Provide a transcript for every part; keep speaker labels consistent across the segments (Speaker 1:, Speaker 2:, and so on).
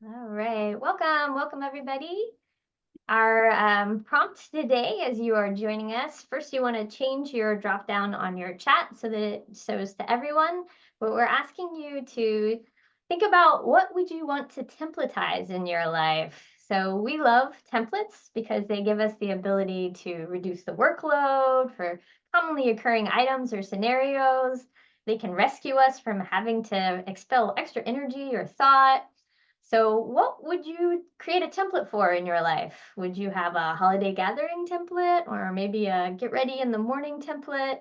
Speaker 1: All right, welcome everybody. Our prompt today, as you are joining us, first you want to change your drop down on your chat so that it shows to everyone. But we're asking you to think about what would you want to templatize in your life. So we love templates because they give us the ability to reduce the workload for commonly occurring items or scenarios. They can rescue us from having to expel extra energy or thought. So what would you create a template for in your life? Would you have a holiday gathering template or maybe a get ready in the morning template?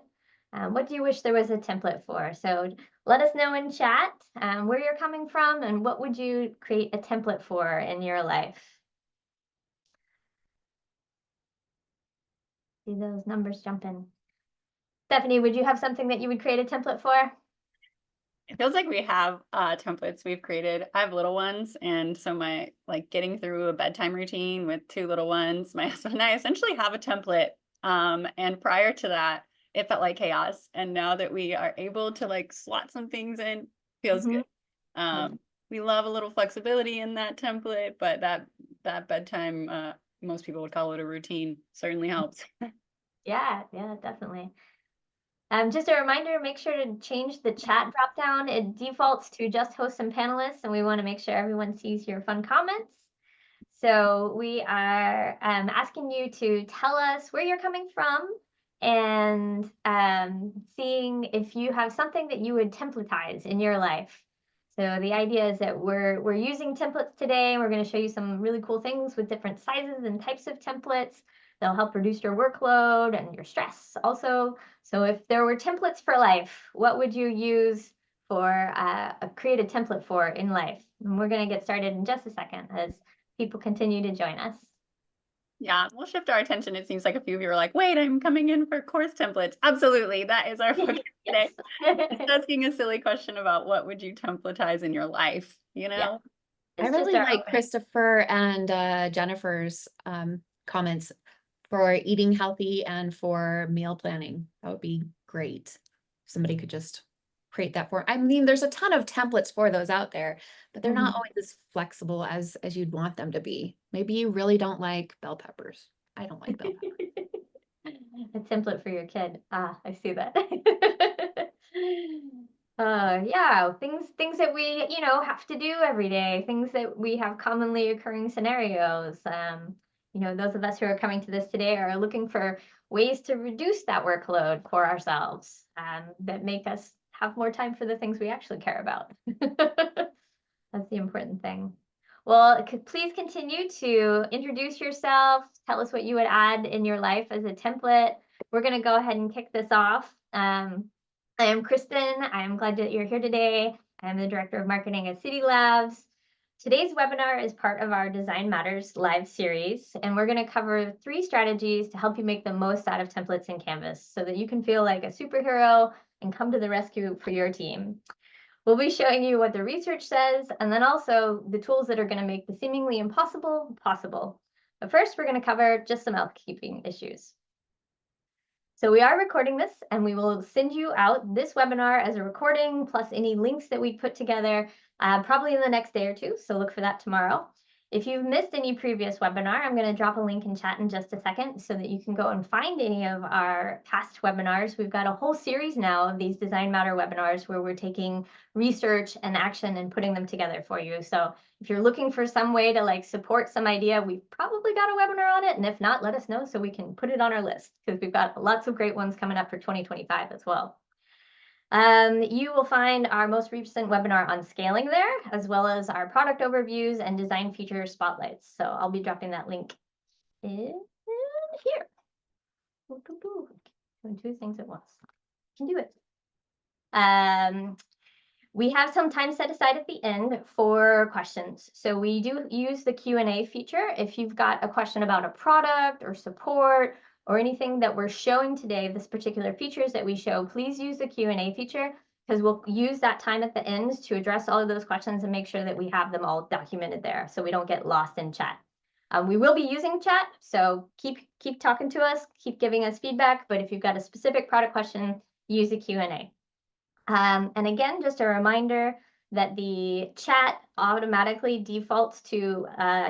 Speaker 1: What do you wish there was a template for? So let us know in chat where you're coming from and what would you create a template for in your life? See those numbers jump in. Stephanie, would you have something that you would create a template for?
Speaker 2: It feels like we have templates we've created. I have little ones, and so my getting through a bedtime routine with two little ones, my husband and I essentially have a template. And prior to that, it felt like chaos. And now that we are able to slot some things in, feels
Speaker 1: Mm-hmm.
Speaker 2: good. We love a little flexibility in that template, but that bedtime, most people would call it a routine, certainly helps.
Speaker 1: Yeah, definitely. Just a reminder, make sure to change the chat dropdown. It defaults to just hosts and panelists, and we want to make sure everyone sees your fun comments. So we are asking you to tell us where you're coming from and seeing if you have something that you would templatize in your life. So the idea is that we're using templates today. We're going to show you some really cool things with different sizes and types of templates. They'll help reduce your workload and your stress also. So if there were templates for life, what would you use for create a template for in life? And we're going to get started in just a second as people continue to join us.
Speaker 2: Yeah, we'll shift our attention. It seems like a few of you are like, wait, I'm coming in for course templates. Absolutely. That is our focus
Speaker 1: Yes.
Speaker 2: today. Just asking a silly question about what would you templatize in your life, you
Speaker 1: Yeah,
Speaker 2: know?
Speaker 3: I
Speaker 1: it's just
Speaker 3: really
Speaker 1: our
Speaker 3: like
Speaker 1: opening.
Speaker 3: Christopher and Jennifer's comments for eating healthy and for meal planning. That would be great. Somebody could just create that for. I mean, there's a ton of templates for those out there, but they're not always as flexible as you'd want them to be. Maybe you really don't like bell peppers. I don't like bell peppers.
Speaker 1: A template for your kid. Ah, I see that. Yeah, things that we, have to do every day, things that we have commonly occurring scenarios. Those of us who are coming to this today are looking for ways to reduce that workload for ourselves, that make us have more time for the things we actually care about. That's the important thing. Well, please continue to introduce yourself. Tell us what you would add in your life as a template. We're going to go ahead and kick this off. I am Kristen. I am glad that you're here today. I'm the Director of Marketing at Cidi Labs. Today's webinar is part of our Design Matters live series, and we're going to cover 3 strategies to help you make the most out of templates in Canvas so that you can feel like a superhero and come to the rescue for your team. We'll be showing you what the research says, and then also the tools that are going to make the seemingly impossible possible. But first, we're going to cover just some housekeeping issues. So we are recording this, and we will send you out this webinar as a recording, plus any links that we put together, probably in the next day or two, so look for that tomorrow. If you've missed any previous webinar, I'm going to drop a link in chat in just a second so that you can go and find any of our past webinars. We've got a whole series now of these Design Matter webinars where we're taking research and action and putting them together for you. So if you're looking for some way to support some idea, we've probably got a webinar on it. And if not, let us know so we can put it on our list because we've got lots of great ones coming up for 2025 as well. You will find our most recent webinar on scaling there, as well as our product overviews and design feature spotlights. So I'll be dropping that link in here. Doing 2 things at once. Can do it. We have some time set aside at the end for questions. So we do use the Q&A feature. If you've got a question about a product or support or anything that we're showing today, this particular features that we show, please use the Q&A feature because we'll use that time at the end to address all of those questions and make sure that we have them all documented there so we don't get lost in chat. We will be using chat, so keep talking to us, keep giving us feedback, but if you've got a specific product question, use the Q&A. And again, just a reminder that the chat automatically defaults to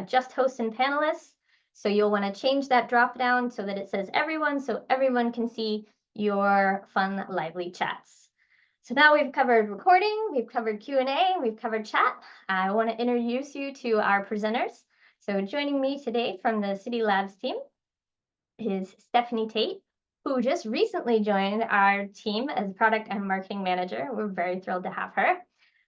Speaker 1: just hosts and panelists. So you'll want to change that drop down so that it says everyone, so everyone can see your fun, lively chats. So now we've covered recording, we've covered Q&A, we've covered chat. I want to introduce you to our presenters. So joining me today from the Cidi Labs team is Stephanie Tate, who just recently joined our team as product and marketing manager. We're very thrilled to have her.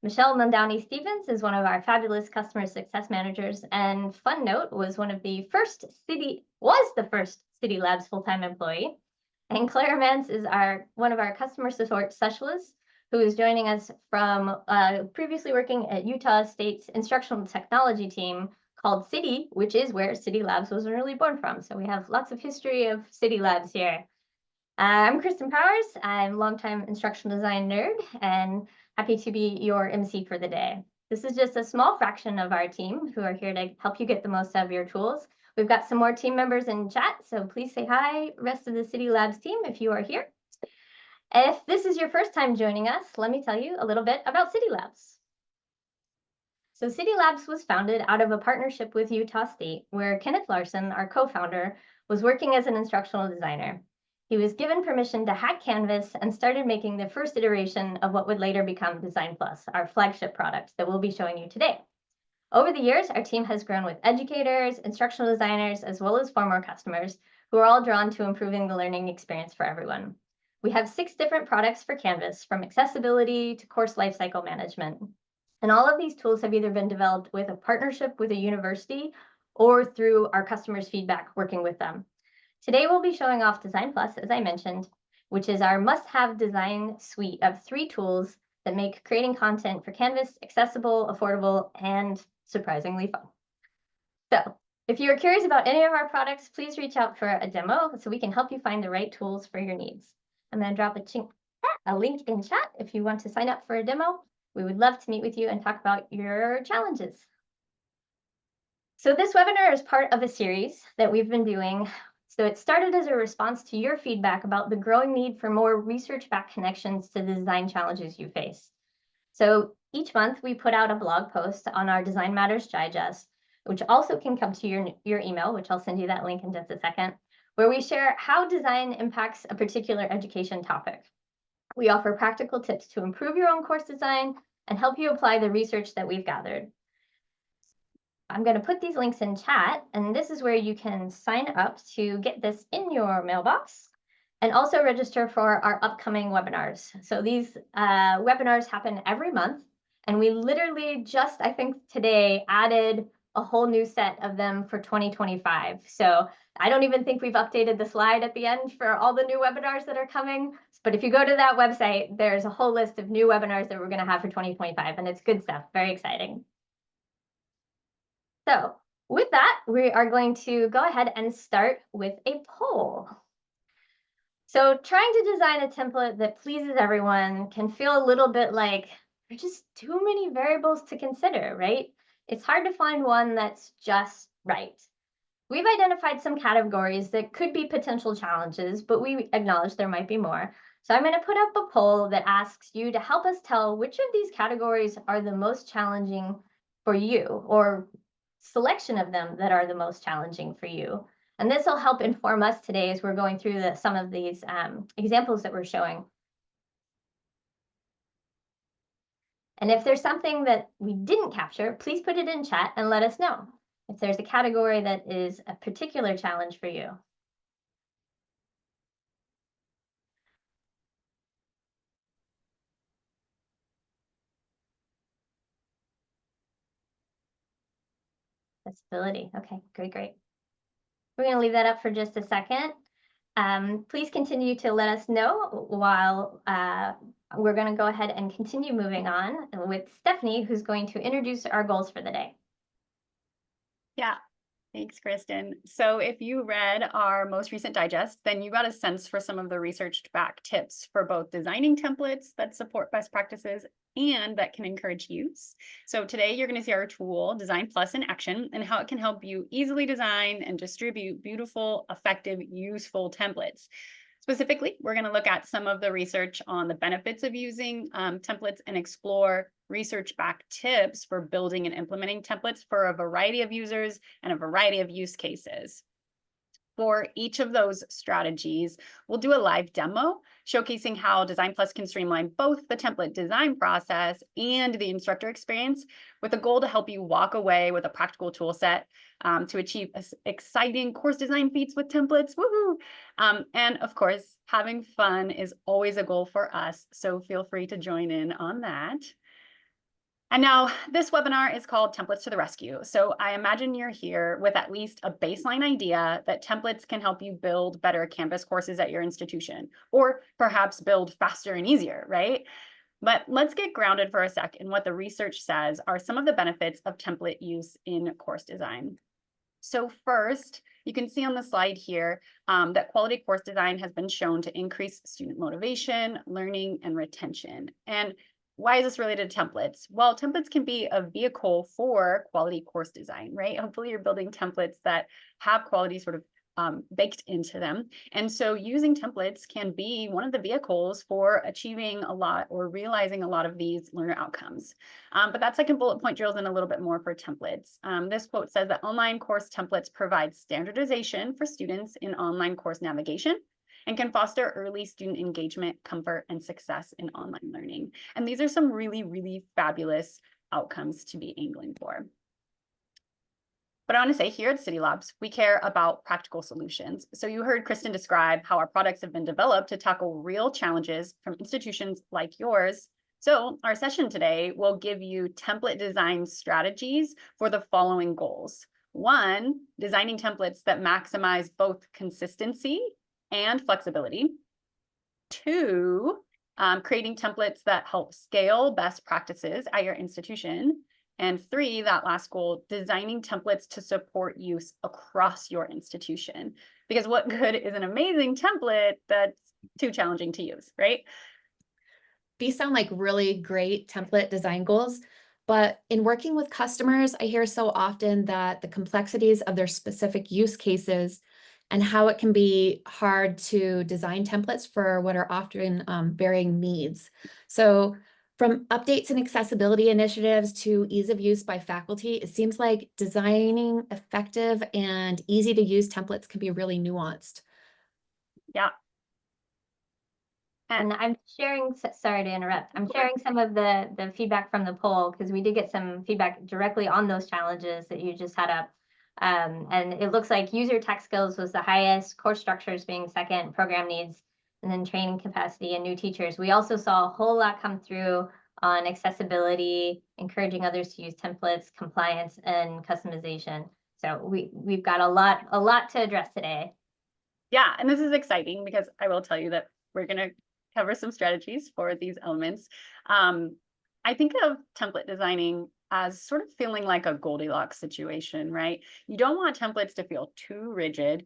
Speaker 1: Michelle Mondani-Stevens is one of our fabulous customer success managers, and fun note, was the first Cidi Labs full-time employee. And Claire Mance is one of our customer support specialists, who is joining us from previously working at Utah State's instructional technology team called Cidi, which is where Cidi Labs was originally born from. So we have lots of history of Cidi Labs here. I'm Kristen Powers. I'm a longtime instructional design nerd and happy to be your MC for the day. This is just a small fraction of our team who are here to help you get the most out of your tools. We've got some more team members in chat, so please say hi, rest of the Cidi Labs team, if you are here. If this is your first time joining us, let me tell you a little bit about Cidi Labs. So Cidi Labs was founded out of a partnership with Utah State, where Kenneth Larson, our co-founder, was working as an instructional designer. He was given permission to hack Canvas and started making the first iteration of what would later become DesignPLUS, our flagship product that we'll be showing you today. Over the years, our team has grown with educators, instructional designers, as well as former customers who are all drawn to improving the learning experience for everyone. We have 6 different products for Canvas, from accessibility to course lifecycle management. And all of these tools have either been developed with a partnership with a university or through our customers' feedback working with them. Today, we'll be showing off DesignPLUS, as I mentioned, which is our must-have design suite of 3 tools that make creating content for Canvas accessible, affordable, and surprisingly fun. So if you're curious about any of our products, please reach out for a demo so we can help you find the right tools for your needs. I'm going to drop a link in chat if you want to sign up for a demo. We would love to meet with you and talk about your challenges. So this webinar is part of a series that we've been doing. So it started as a response to your feedback about the growing need for more research-backed connections to the design challenges you face. So each month we put out a blog post on our Design Matters Digest, which also can come to your email, which I'll send you that link in just a second, where we share how design impacts a particular education topic. We offer practical tips to improve your own course design and help you apply the research that we've gathered. I'm going to put these links in chat, and this is where you can sign up to get this in your mailbox and also register for our upcoming webinars. So these webinars happen every month, and we literally just, I think today, added a whole new set of them for 2025. So I don't even think we've updated the slide at the end for all the new webinars that are coming. But if you go to that website, there's a whole list of new webinars that we're going to have for 2025, and it's good stuff, very exciting. So with that, we are going to go ahead and start with a poll. So trying to design a template that pleases everyone can feel a little bit like there's just too many variables to consider, right? It's hard to find one that's just right. We've identified some categories that could be potential challenges, but we acknowledge there might be more. So I'm going to put up a poll that asks you to help us tell which of these categories are the most challenging for you, or selection of them that are the most challenging for you. And this will help inform us today as we're going through some of these examples that we're showing. And if there's something that we didn't capture, please put it in chat and let us know if there's a category that is a particular challenge for you. Accessibility. Okay, great. We're going to leave that up for just a second. Please continue to let us know while we're going to go ahead and continue moving on with Stephanie, who's going to introduce our goals for the day.
Speaker 2: Yeah, thanks, Kristen. So if you read our most recent digest, then you got a sense for some of the research-backed tips for both designing templates that support best practices and that can encourage use. So today you're going to see our tool, DesignPLUS, in action, and how it can help you easily design and distribute beautiful, effective, useful templates. Specifically, we're going to look at some of the research on the benefits of using templates and explore research-backed tips for building and implementing templates for a variety of users and a variety of use cases. For each of those strategies, we'll do a live demo showcasing how DesignPLUS can streamline both the template design process and the instructor experience, with a goal to help you walk away with a practical tool set to achieve exciting course design feats with templates. Woohoo! And of course, having fun is always a goal for us, so feel free to join in on that. And now this webinar is called Templates to the Rescue. So I imagine you're here with at least a baseline idea that templates can help you build better Canvas courses at your institution, or perhaps build faster and easier, right? But let's get grounded for a sec in what the research says are some of the benefits of template use in course design. So first, you can see on the slide here that quality course design has been shown to increase student motivation, learning, and retention. And why is this related to templates? Well, templates can be a vehicle for quality course design, right? Hopefully you're building templates that have quality sort of baked into them. And so using templates can be one of the vehicles for achieving a lot or realizing a lot of these learner outcomes. But that's like a bullet point drills in a little bit more for templates. This quote says that online course templates provide standardization for students in online course navigation and can foster early student engagement, comfort, and success in online learning. And these are some really, really fabulous outcomes to be angling for. But I want to say here at Cidi Labs, we care about practical solutions. So you heard Kristen describe how our products have been developed to tackle real challenges from institutions like yours. So our session today will give you template design strategies for the following goals. 1, designing templates that maximize both consistency and flexibility. 2, creating templates that help scale best practices at your institution. And 3, that last goal, designing templates to support use across your institution. Because what good is an amazing template that's too challenging to use, right?
Speaker 3: These sound like really great template design goals, but in working with customers, I hear so often that the complexities of their specific use cases and how it can be hard to design templates for what are often varying needs. So from updates and accessibility initiatives to ease of use by faculty, it seems like designing effective and easy to use templates can be really nuanced.
Speaker 2: Yeah.
Speaker 1: And I'm sharing, sorry to interrupt, I'm sharing some of the feedback from the poll because we did get some feedback directly on those challenges that you just had up. And it looks like user tech skills was the highest, course structures being second, program needs, and then training capacity and new teachers. We also saw a whole lot come through on accessibility, encouraging others to use templates, compliance, and customization. So we've got a lot to address today.
Speaker 2: Yeah, and this is exciting because I will tell you that we're going to cover some strategies for these elements. I think of template designing as sort of feeling like a Goldilocks situation, right? You don't want templates to feel too rigid,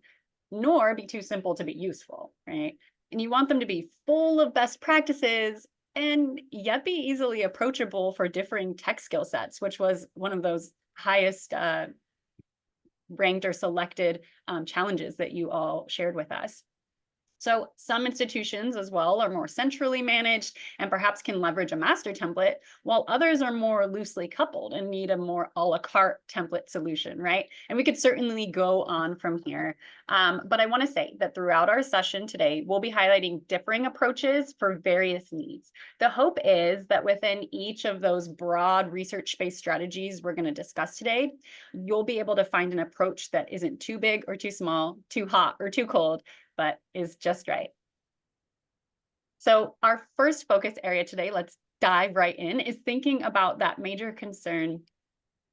Speaker 2: nor be too simple to be useful, right? And you want them to be full of best practices and yet be easily approachable for differing tech skill sets, which was one of those highest ranked or selected challenges that you all shared with us. So some institutions as well are more centrally managed and perhaps can leverage a master template, while others are more loosely coupled and need a more a la carte template solution, right? And we could certainly go on from here. But I want to say that throughout our session today, we'll be highlighting differing approaches for various needs. The hope is that within each of those broad research-based strategies we're going to discuss today, you'll be able to find an approach that isn't too big or too small, too hot or too cold, but is just right. So our first focus area today, let's dive right in, is thinking about that major concern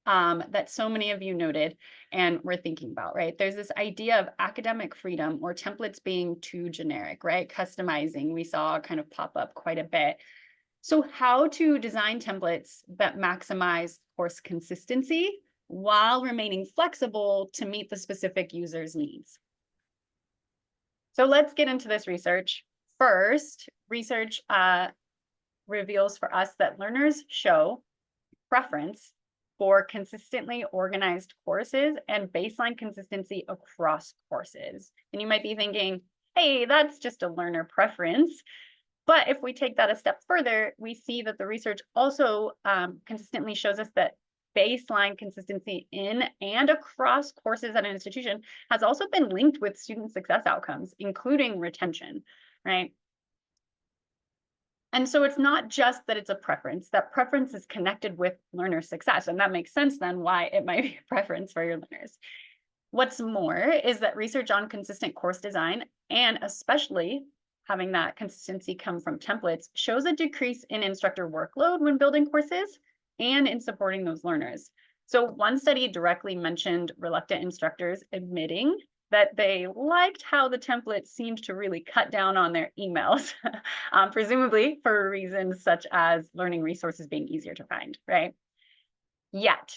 Speaker 2: that so many of you noted and we're thinking about, right? There's this idea of academic freedom or templates being too generic, right? Customizing, we saw kind of pop up quite a bit. So how to design templates that maximize course consistency while remaining flexible to meet the specific user's needs. So let's get into this research. First, research reveals for us that learners show preference for consistently organized courses and baseline consistency across courses. And you might be thinking, hey, that's just a learner preference. But if we take that a step further, we see that the research also consistently shows us that baseline consistency in and across courses at an institution has also been linked with student success outcomes, including retention, right? And so it's not just that it's a preference, that preference is connected with learner success. And that makes sense then why it might be a preference for your learners. What's more is that research on consistent course design, and especially having that consistency come from templates, shows a decrease in instructor workload when building courses and in supporting those learners. So one study directly mentioned reluctant instructors admitting that they liked how the template seemed to really cut down on their emails, presumably for reasons such as learning resources being easier to find, right? Yet,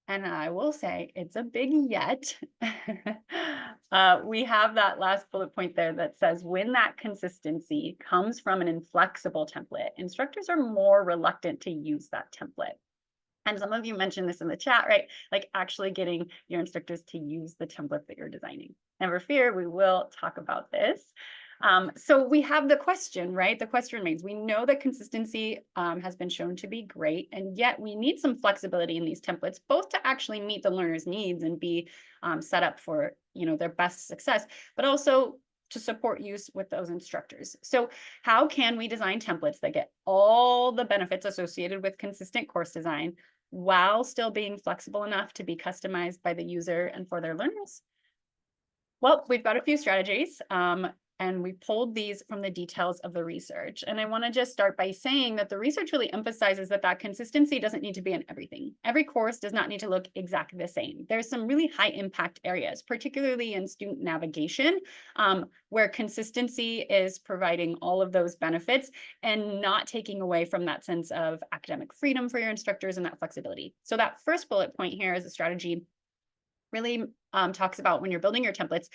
Speaker 2: and I will say it's a big yet, we have that last bullet point there that says when that consistency comes from an inflexible template, instructors are more reluctant to use that template. And some of you mentioned this in the chat, right? Like actually getting your instructors to use the template that you're designing. Never fear, we will talk about this. So we have the question, right? The question remains, we know that consistency has been shown to be great, and yet we need some flexibility in these templates, both to actually meet the learner's needs and be set up for, you know, their best success, but also to support use with those instructors. So how can we design templates that get all the benefits associated with consistent course design while still being flexible enough to be customized by the user and for their learners? Well, we've got a few strategies. And we pulled these from the details of the research. And I want to just start by saying that the research really emphasizes that that consistency doesn't need to be in everything. Every course does not need to look exactly the same. There's some really high impact areas, particularly in student navigation, where consistency is providing all of those benefits and not taking away from that sense of academic freedom for your instructors and that flexibility. So that first bullet point here is a strategy really talks about when you're building your templates,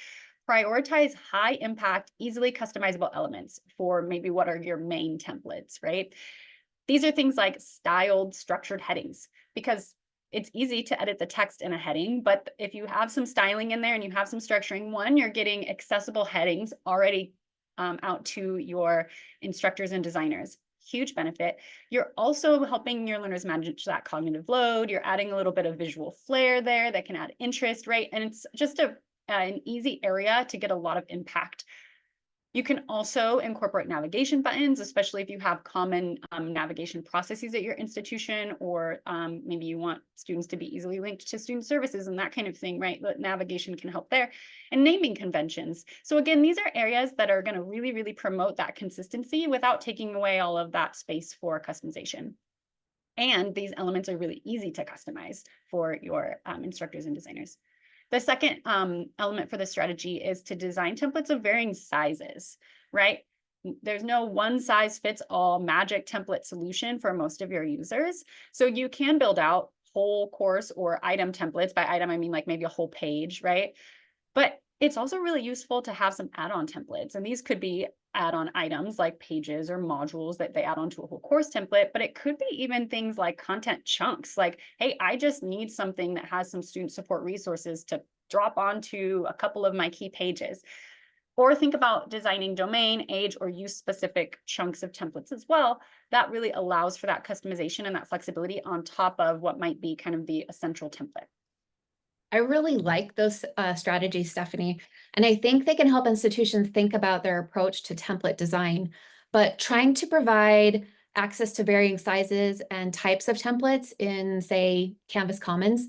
Speaker 2: prioritize high impact, easily customizable elements for maybe what are your main templates, right? These are things like styled, structured headings, because it's easy to edit the text in a heading, but if you have some styling in there and you have some structuring, one, you're getting accessible headings already out to your instructors and designers. Huge benefit. You're also helping your learners manage that cognitive load. You're adding a little bit of visual flair there that can add interest, right? And it's just an easy area to get a lot of impact. You can also incorporate navigation buttons, especially if you have common navigation processes at your institution, or maybe you want students to be easily linked to student services and that kind of thing, right? But navigation can help there. And naming conventions. So again, these are areas that are going to really, really promote that consistency without taking away all of that space for customization. And these elements are really easy to customize for your instructors and designers. The second element for the strategy is to design templates of varying sizes, right? There's no one size fits all magic template solution for most of your users. So you can build out whole course or item templates. By item, I mean like maybe a whole page, right? But it's also really useful to have some add-on templates. And these could be add-on items like pages or modules that they add onto a whole course template, but it could be even things like content chunks, like, hey, I just need something that has some student support resources to drop onto a couple of my key pages. Or think about designing domain, age, or use specific chunks of templates as well. That really allows for that customization and that flexibility on top of what might be kind of the essential template.
Speaker 3: I really like those strategies, Stephanie, and I think they can help institutions think about their approach to template design, but trying to provide access to varying sizes and types of templates in, say, Canvas Commons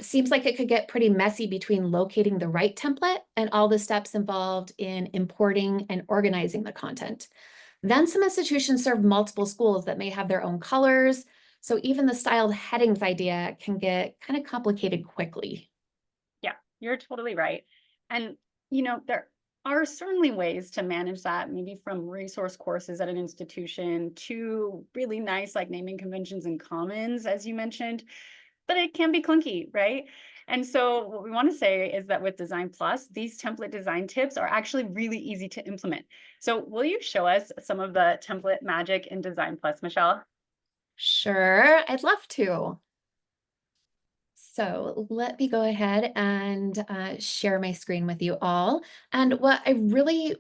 Speaker 3: seems like it could get pretty messy between locating the right template and all the steps involved in importing and organizing the content. Then some institutions serve multiple schools that may have their own colors, so even the styled headings idea can get kind of complicated quickly.
Speaker 2: Yeah, you're totally right. And, you know, there are certainly ways to manage that, maybe from resource courses at an institution to really nice like naming conventions and commons, as you mentioned, but it can be clunky, right? And so what we want to say is that with DesignPLUS, these template design tips are actually really easy to implement. So will you show us some of the template magic in DesignPLUS, Michelle?
Speaker 3: Sure, I'd love to. So let me go ahead and share my screen with you all. And what I really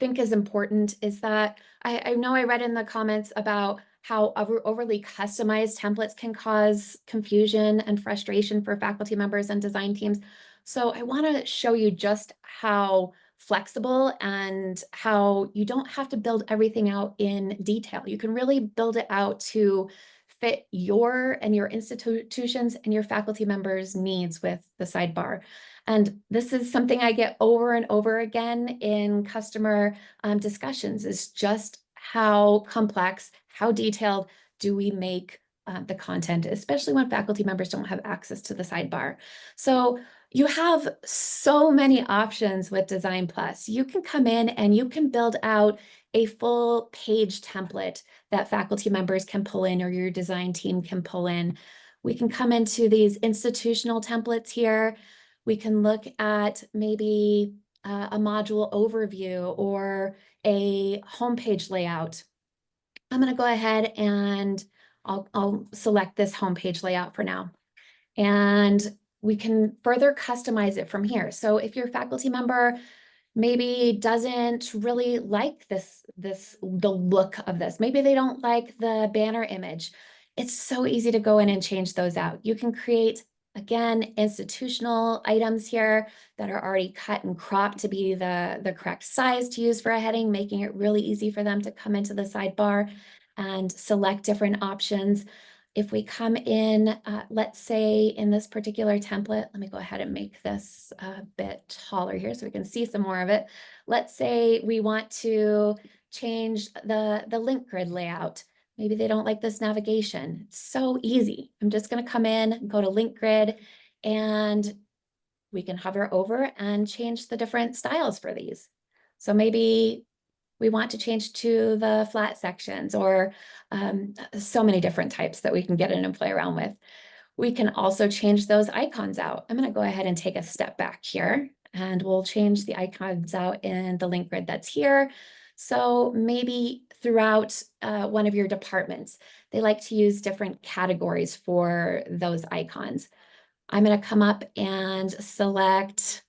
Speaker 3: think is important is that I know I read in the comments about how overly customized templates can cause confusion and frustration for faculty members and design teams. So I want to show you just how flexible and how you don't have to build everything out in detail. You can really build it out to fit your and your institutions and your faculty members' needs with the sidebar. And this is something I get over and over again in customer discussions, is just how complex, how detailed do we make the content, especially when faculty members don't have access to the sidebar. So you have so many options with DesignPLUS. You can come in and you can build out a full page template that faculty members can pull in or your design team can pull in. We can come into these institutional templates here. We can look at maybe a module overview or a homepage layout. I'm going to go ahead and I'll select this homepage layout for now. And we can further customize it from here. So if your faculty member maybe doesn't really like the look of this, maybe they don't like the banner image, it's so easy to go in and change those out. You can create, again, institutional items here that are already cut and cropped to be the correct size to use for a heading, making it really easy for them to come into the sidebar and select different options. If we come in, let's say in this particular template, let me go ahead and make this a bit taller here so we can see some more of it. Let's say we want to change the link grid layout. Maybe they don't like this navigation. It's so easy. I'm just going to come in, go to link grid, and we can hover over and change the different styles for these. So maybe we want to change to the flat sections, or so many different types that we can get in and play around with. We can also change those icons out. I'm going to go ahead and take a step back here, and we'll change the icons out in the link grid that's here. So maybe throughout one of your departments, they like to use different categories for those icons. I'm going to come up and select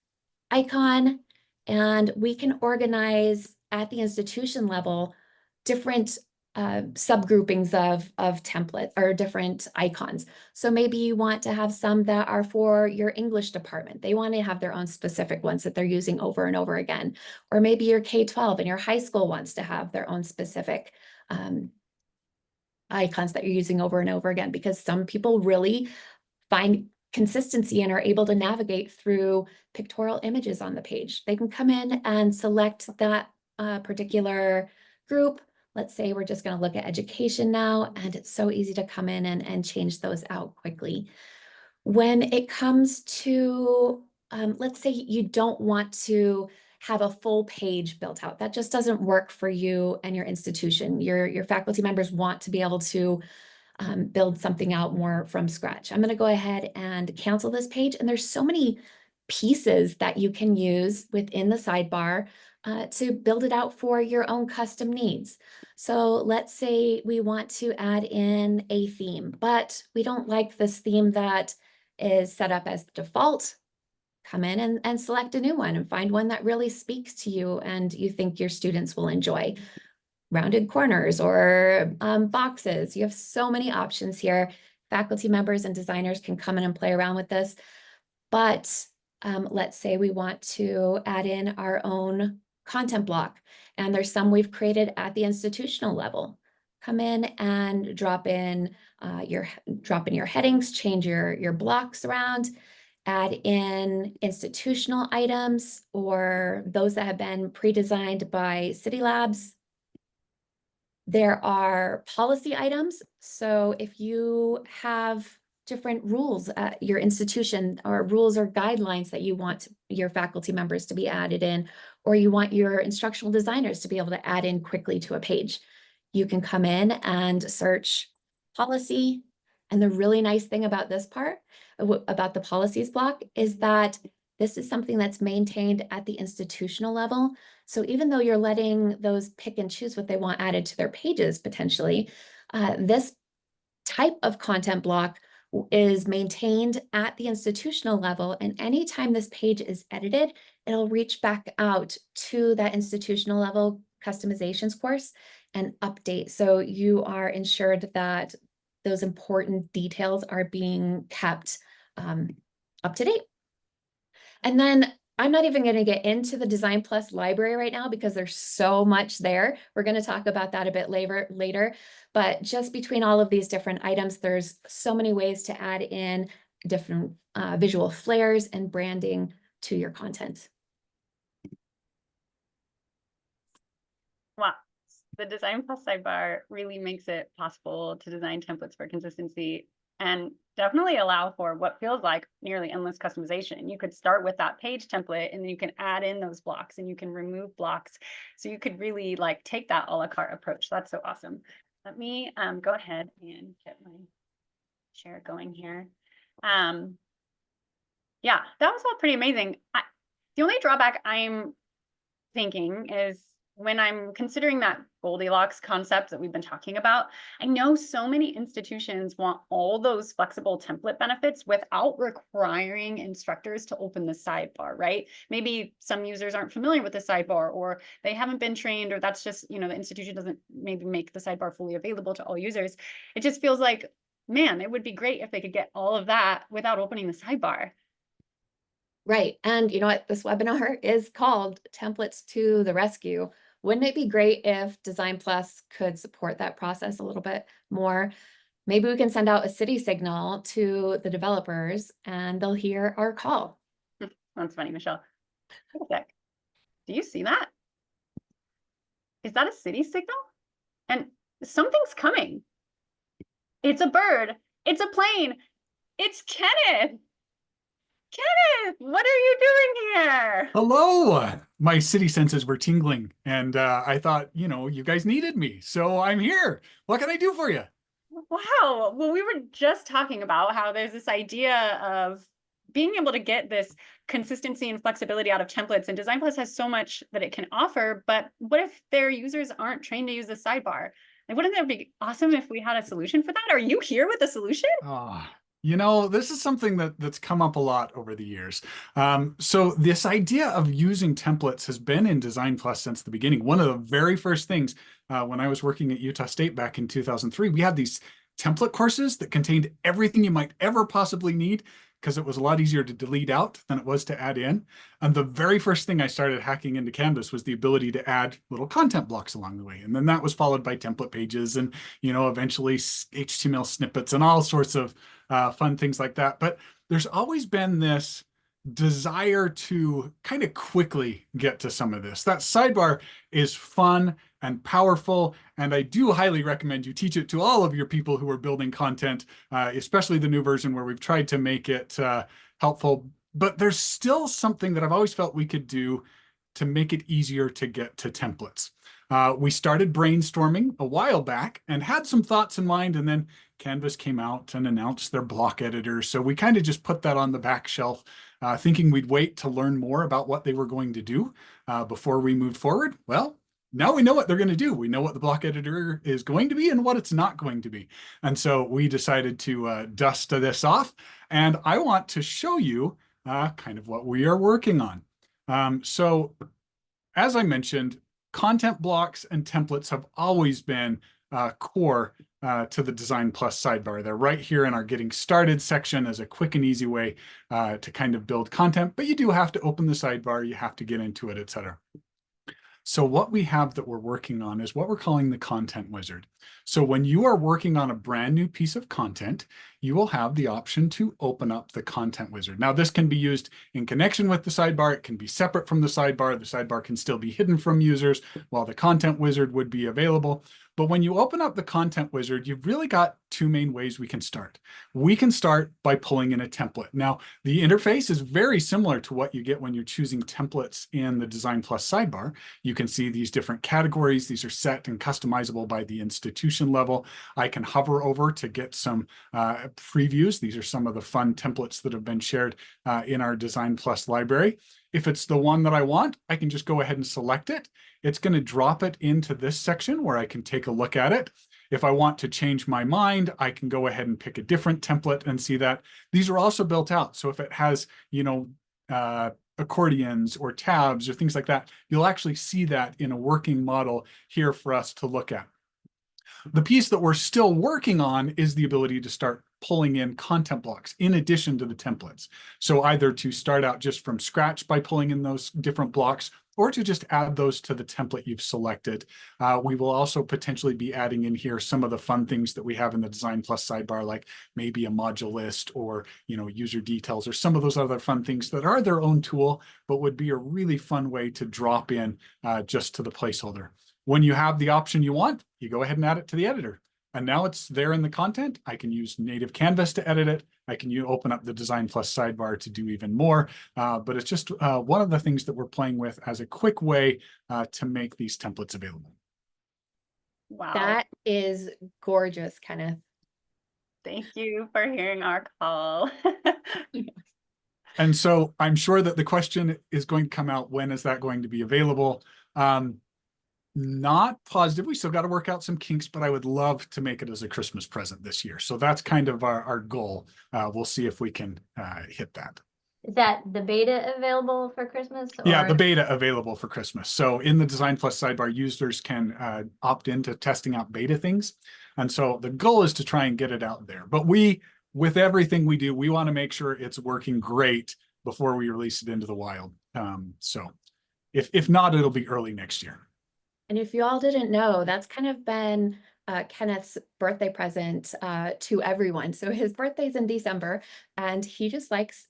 Speaker 3: icon, and we can organize at the institution level different subgroupings of templates or different icons. So maybe you want to have some that are for your English department. They want to have their own specific ones that they're using over and over again. Or maybe your K-12 and your high school wants to have their own specific icons that you're using over and over again, because some people really find consistency and are able to navigate through pictorial images on the page. They can come in and select that particular group. Let's say we're just going to look at education now, and it's so easy to come in and change those out quickly. When it comes to, let's say you don't want to have a full page built out. That just doesn't work for you and your institution. Your faculty members want to be able to build something out more from scratch. I'm going to go ahead and cancel this page. And there's so many pieces that you can use within the sidebar to build it out for your own custom needs. So let's say we want to add in a theme, but we don't like this theme that is set up as default. Come in and select a new one and find one that really speaks to you and you think your students will enjoy. Rounded corners or boxes. You have so many options here. Faculty members and designers can come in and play around with this. But let's say we want to add in our own content block, and there's some we've created at the institutional level. Come in and drop in your headings, change your blocks around, add in institutional items or those that have been pre-designed by Cidi Labs. There are policy items. So if you have different rules at your institution or rules or guidelines that you want your faculty members to be added in, or you want your instructional designers to be able to add in quickly to a page, you can come in and search policy. And the really nice thing about this part, about the policies block, is that this is something that's maintained at the institutional level. So even though you're letting those pick and choose what they want added to their pages potentially, this type of content block is maintained at the institutional level. And anytime this page is edited, it'll reach back out to that institutional level customizations course and update. So you are ensured that those important details are being kept up to date. And then I'm not even going to get into the DesignPLUS library right now because there's so much there. We're going to talk about that a bit later. But just between all of these different items, there's so many ways to add in different visual flares and branding to your content.
Speaker 2: Wow. The DesignPLUS sidebar really makes it possible to design templates for consistency and definitely allow for what feels like nearly endless customization. You could start with that page template and then you can add in those blocks and you can remove blocks. So you could really like take that a la carte approach. That's so awesome. Let me go ahead and get my share going here. Yeah, that was all pretty amazing. The only drawback I'm thinking is when I'm considering that Goldilocks concept that we've been talking about, I know so many institutions want all those flexible template benefits without requiring instructors to open the sidebar, right? Maybe some users aren't familiar with the sidebar, or they haven't been trained, or that's just, you know, the institution doesn't maybe make the sidebar fully available to all users. It just feels like, man, it would be great if they could get all of that without opening the sidebar.
Speaker 3: Right. And you know what? This webinar is called Templates to the Rescue. Wouldn't it be great if DesignPLUS could support that process a little bit more? Maybe we can send out a city signal to the developers and they'll hear our call.
Speaker 2: That's funny, Michelle. Wait a sec. Do you see that? Is that a city signal? And something's coming. It's a bird. It's a plane. It's Kenneth. Kenneth, what are you doing here?
Speaker 4: Hello. My city senses were tingling and I thought, you know, you guys needed me. So I'm here. What can I do for you?
Speaker 2: Wow. Well, we were just talking about how there's this idea of being able to get this consistency and flexibility out of templates, and DesignPLUS has so much that it can offer, but what if their users aren't trained to use the sidebar? Like, wouldn't that be awesome if we had a solution for that? Are you here with a solution?
Speaker 4: You know, this is something that's come up a lot over the years. So this idea of using templates has been in DesignPLUS since the beginning. One of the very first things when I was working at Utah State back in 2003, we had these template courses that contained everything you might ever possibly need, because it was a lot easier to delete out than it was to add in. And the very first thing I started hacking into Canvas was the ability to add little content blocks along the way. And then that was followed by template pages and, you know, eventually HTML snippets and all sorts of fun things like that. But there's always been this desire to kind of quickly get to some of this. That sidebar is fun and powerful, and I do highly recommend you teach it to all of your people who are building content, especially the new version where we've tried to make it helpful. But there's still something that I've always felt we could do to make it easier to get to templates. We started brainstorming a while back and had some thoughts in mind, and then Canvas came out and announced their block editor. So we kind of just put that on the back shelf, thinking we'd wait to learn more about what they were going to do before we moved forward. Well, now we know what they're going to do. We know what the block editor is going to be and what it's not going to be. And so we decided to dust this off. And I want to show you kind of what we are working on. So as I mentioned, content blocks and templates have always been core to the DesignPLUS sidebar. They're right here in our Getting Started section as a quick and easy way to kind of build content, but you do have to open the sidebar, you have to get into it, etc. So what we have that we're working on is what we're calling the content wizard. So when you are working on a brand new piece of content, you will have the option to open up the content wizard. Now, this can be used in connection with the sidebar. It can be separate from the sidebar. The sidebar can still be hidden from users while the content wizard would be available. But when you open up the content wizard, you've really got two main ways we can start. We can start by pulling in a template. Now, the interface is very similar to what you get when you're choosing templates in the DesignPLUS sidebar. You can see these different categories. These are set and customizable by the institution level. I can hover over to get some previews. These are some of the fun templates that have been shared in our DesignPLUS library. If it's the one that I want, I can just go ahead and select it. It's going to drop it into this section where I can take a look at it. If I want to change my mind, I can go ahead and pick a different template and see that. These are also built out. So if it has, you know, a accordions or tabs or things like that, you'll actually see that in a working model here for us to look at. The piece that we're still working on is the ability to start pulling in content blocks in addition to the templates. So either to start out just from scratch by pulling in those different blocks, or to just add those to the template you've selected. We will also potentially be adding in here some of the fun things that we have in the DesignPLUS sidebar, like maybe a module list or user details or some of those other fun things that are their own tool, but would be a really fun way to drop in just to the placeholder. When you have the option you want, you go ahead and add it to the editor. And now it's there in the content. I can use native canvas to edit it. I can open up the DesignPLUS sidebar to do even more. But it's just one of the things that we're playing with as a quick way to make these templates available.
Speaker 2: Wow.
Speaker 3: That is gorgeous, Kenneth.
Speaker 2: Thank you for hearing our call.
Speaker 4: And so I'm sure that the question is going to come out, when is that going to be available? Not positive. We still got to work out some kinks, but I would love to make it as a Christmas present this year. So that's kind of our goal. We'll see if we can hit that.
Speaker 1: Is that the beta available for Christmas?
Speaker 4: Yeah,
Speaker 1: or-
Speaker 4: the beta available for Christmas. So in the DesignPLUS sidebar, users can opt into testing out beta things. And so the goal is to try and get it out there. But with everything we do, we want to make sure it's working great before we release it into the wild. So if not, it'll be early next year.
Speaker 3: And if you all didn't know, that's kind of been Kenneth's birthday present to everyone. So his birthday's in December, and he just likes,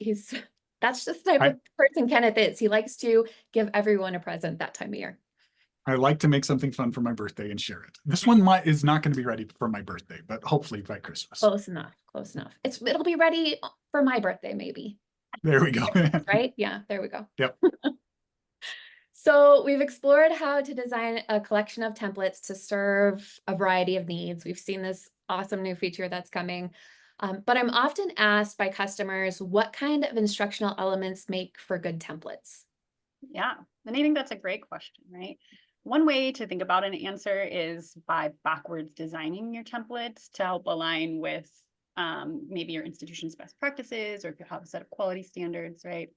Speaker 3: that's just the type of person Kenneth is. He likes to give everyone a present that time of year.
Speaker 4: I like to make something fun for my birthday and share it. This one is not going to be ready for my birthday, but hopefully by Christmas.
Speaker 3: Close enough, close enough. It'll be ready for my birthday, maybe.
Speaker 4: There we go.
Speaker 3: Right? Yeah, there we go.
Speaker 4: Yep.
Speaker 3: So we've explored how to design a collection of templates to serve a variety of needs. We've seen this awesome new feature that's coming. But I'm often asked by customers, what kind of instructional elements make for good templates?
Speaker 2: Yeah, and I think that's a great question, right? One way to think about an answer is by backwards designing your templates to help align with maybe your institution's best practices, or if you have a set of quality standards, right?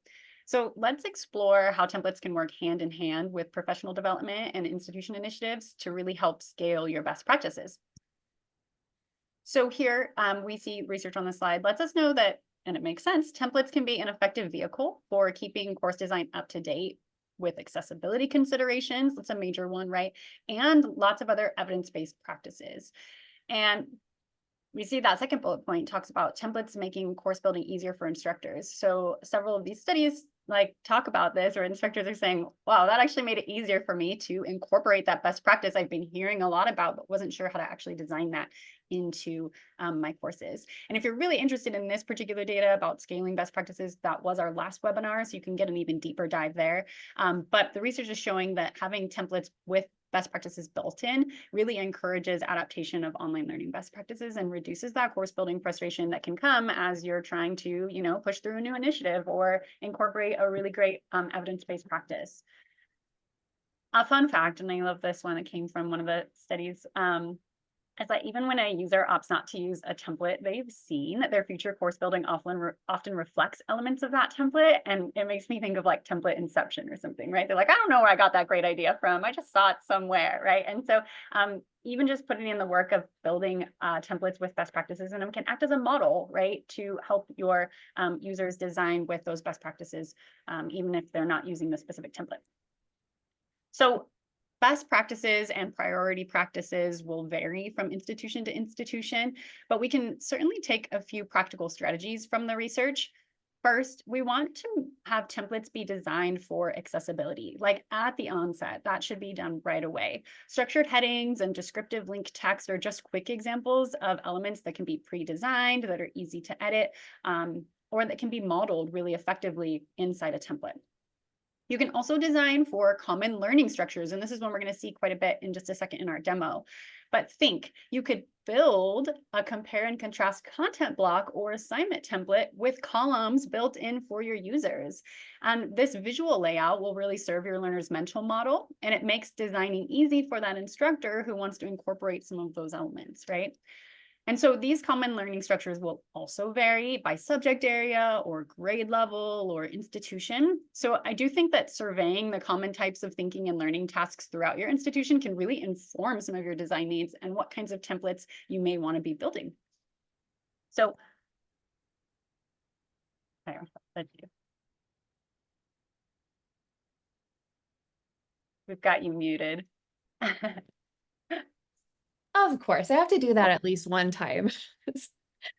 Speaker 2: So let's explore how templates can work hand in hand with professional development and institution initiatives to really help scale your best practices. So here we see research on the slide lets us know that, and it makes sense, templates can be an effective vehicle for keeping course design up to date with accessibility considerations. That's a major one, right? And lots of other evidence-based practices. And we see that second bullet point talks about templates making course building easier for instructors. So several of these studies talk about this, or instructors are saying, wow, that actually made it easier for me to incorporate that best practice I've been hearing a lot about, but wasn't sure how to actually design that into my courses. And if you're really interested in this particular data about scaling best practices, that was our last webinar, so you can get an even deeper dive there. But the research is showing that having templates with best practices built in really encourages adaptation of online learning best practices and reduces that course building frustration that can come as you're trying to, push through a new initiative or incorporate a really great evidence-based practice. A fun fact, and I love this one that came from one of the studies, is that even when a user opts not to use a template, they've seen that their future course building often reflects elements of that template. And it makes me think of template inception or something, right? They're like, I don't know where I got that great idea from. I just saw it somewhere, right? And so even just putting in the work of building templates with best practices in them can act as a model, right? To help your users design with those best practices, even if they're not using the specific template. So best practices and priority practices will vary from institution to institution, but we can certainly take a few practical strategies from the research. First, we want to have templates be designed for accessibility, at the onset. That should be done right away. Structured headings and descriptive link text are just quick examples of elements that can be pre-designed, that are easy to edit, or that can be modeled really effectively inside a template. You can also design for common learning structures, and this is one we're going to see quite a bit in just a second in our demo. But you could build a compare and contrast content block or assignment template with columns built in for your users. And this visual layout will really serve your learner's mental model, and it makes designing easy for that instructor who wants to incorporate some of those elements, right? And so these common learning structures will also vary by subject area or grade level or institution. So I do think that surveying the common types of thinking and learning tasks throughout your institution can really inform some of your design needs and what kinds of templates you may want to be building. So we've got you muted.
Speaker 3: Of course, I have to do that at least one time.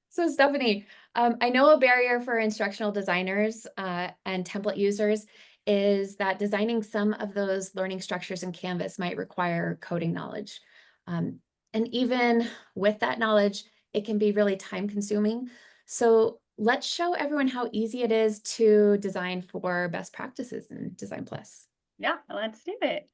Speaker 3: So Stephanie, I know a barrier for instructional designers and template users is that designing some of those learning structures in Canvas might require coding knowledge. And even with that knowledge, it can be really time consuming. So let's show everyone how easy it is to design for best practices in DesignPLUS.
Speaker 2: Yeah, let's do it.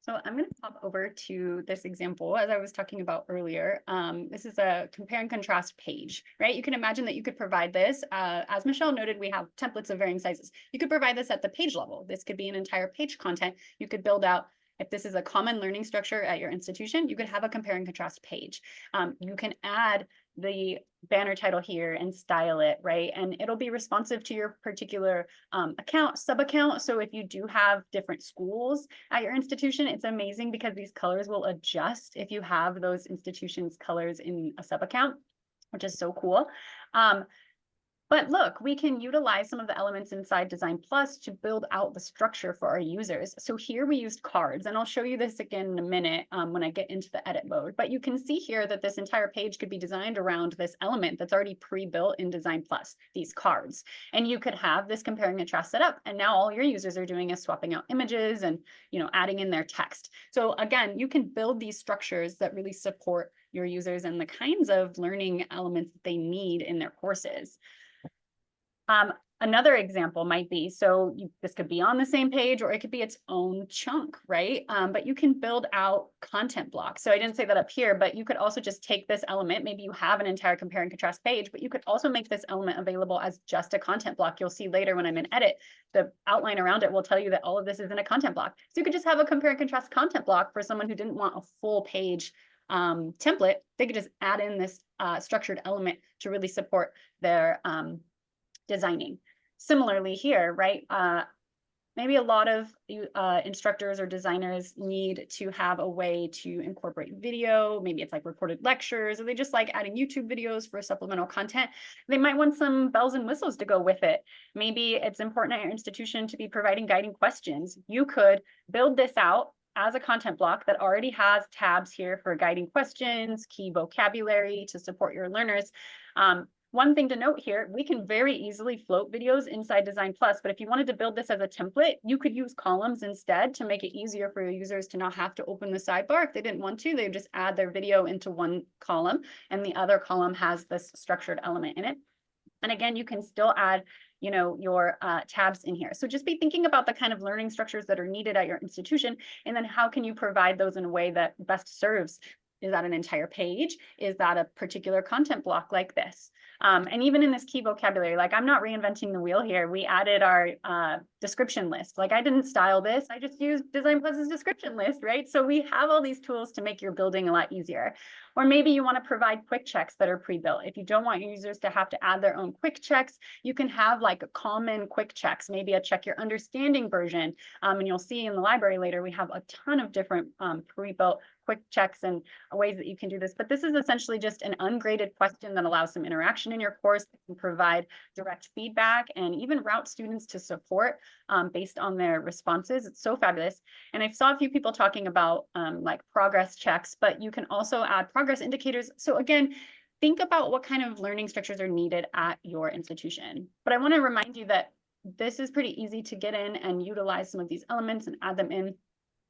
Speaker 2: So I'm going to pop over to this example, as I was talking about earlier. This is a compare and contrast page, right? You can imagine that you could provide this. As Michelle noted, we have templates of varying sizes. You could provide this at the page level. This could be an entire page content. You could build out, if this is a common learning structure at your institution, you could have a compare and contrast page. You can add the banner title here and style it, right? And it'll be responsive to your particular account, sub-account. So if you do have different schools at your institution, it's amazing because these colors will adjust if you have those institutions' colors in a sub-account, which is so cool. But look, we can utilize some of the elements inside DesignPLUS to build out the structure for our users. So here we used cards, and I'll show you this again in a minute when I get into the edit mode. But you can see here that this entire page could be designed around this element that's already pre-built in DesignPLUS, these cards. And you could have this compare and contrast set up, and now all your users are doing is swapping out images and adding in their text. So again, you can build these structures that really support your users and the kinds of learning elements that they need in their courses. Another example might be, this could be on the same page or it could be its own chunk, right? But you can build out content blocks. So I didn't say that up here, but you could also just take this element. Maybe you have an entire compare and contrast page, but you could also make this element available as just a content block. You'll see later when I'm in edit, the outline around it will tell you that all of this is in a content block. So you could just have a compare and contrast content block for someone who didn't want a full page template. They could just add in this structured element to really support their designing. Similarly here, right? Maybe a lot of instructors or designers need to have a way to incorporate video. Maybe it's like recorded lectures, or they just like adding YouTube videos for supplemental content. They might want some bells and whistles to go with it. Maybe it's important at your institution to be providing guiding questions. You could build this out as a content block that already has tabs here for guiding questions, key vocabulary to support your learners. One thing to note here, we can very easily float videos inside DesignPLUS, but if you wanted to build this as a template, you could use columns instead to make it easier for your users to not have to open the sidebar. If they didn't want to, they would just add their video into one column, and the other column has this structured element in it. And again, you can still add your tabs in here. So just be thinking about the kind of learning structures that are needed at your institution, and then how can you provide those in a way that best serves. Is that an entire page? Is that a particular content block like this? And even in this key vocabulary, like I'm not reinventing the wheel here. We added our description list. Like I didn't style this. I just used DesignPLUS's description list, right? So we have all these tools to make your building a lot easier. Or maybe you want to provide quick checks that are pre-built. If you don't want your users to have to add their own quick checks, you can have like a common quick checks, maybe a check your understanding version. And you'll see in the library later, we have a ton of different pre-built quick checks and ways that you can do this. But this is essentially just an ungraded question that allows some interaction in your course, that can provide direct feedback and even route students to support based on their responses. It's so fabulous. And I saw a few people talking about like progress checks, but you can also add progress indicators. So again, think about what kind of learning structures are needed at your institution. But I want to remind you that this is pretty easy to get in and utilize some of these elements and add them in.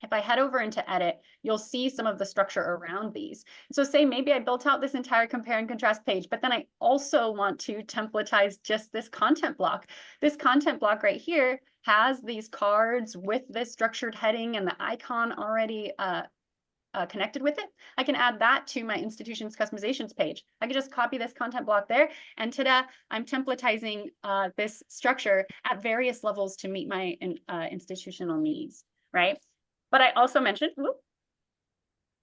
Speaker 2: If I head over into edit, you'll see some of the structure around these. So say maybe I built out this entire compare and contrast page, but then I also want to templatize just this content block. This content block right here has these cards with this structured heading and the icon already connected with it. I can add that to my institution's customizations page. I can just copy this content block there, and ta-da, I'm templatizing this structure at various levels to meet my institutional needs, right? But I also mentioned,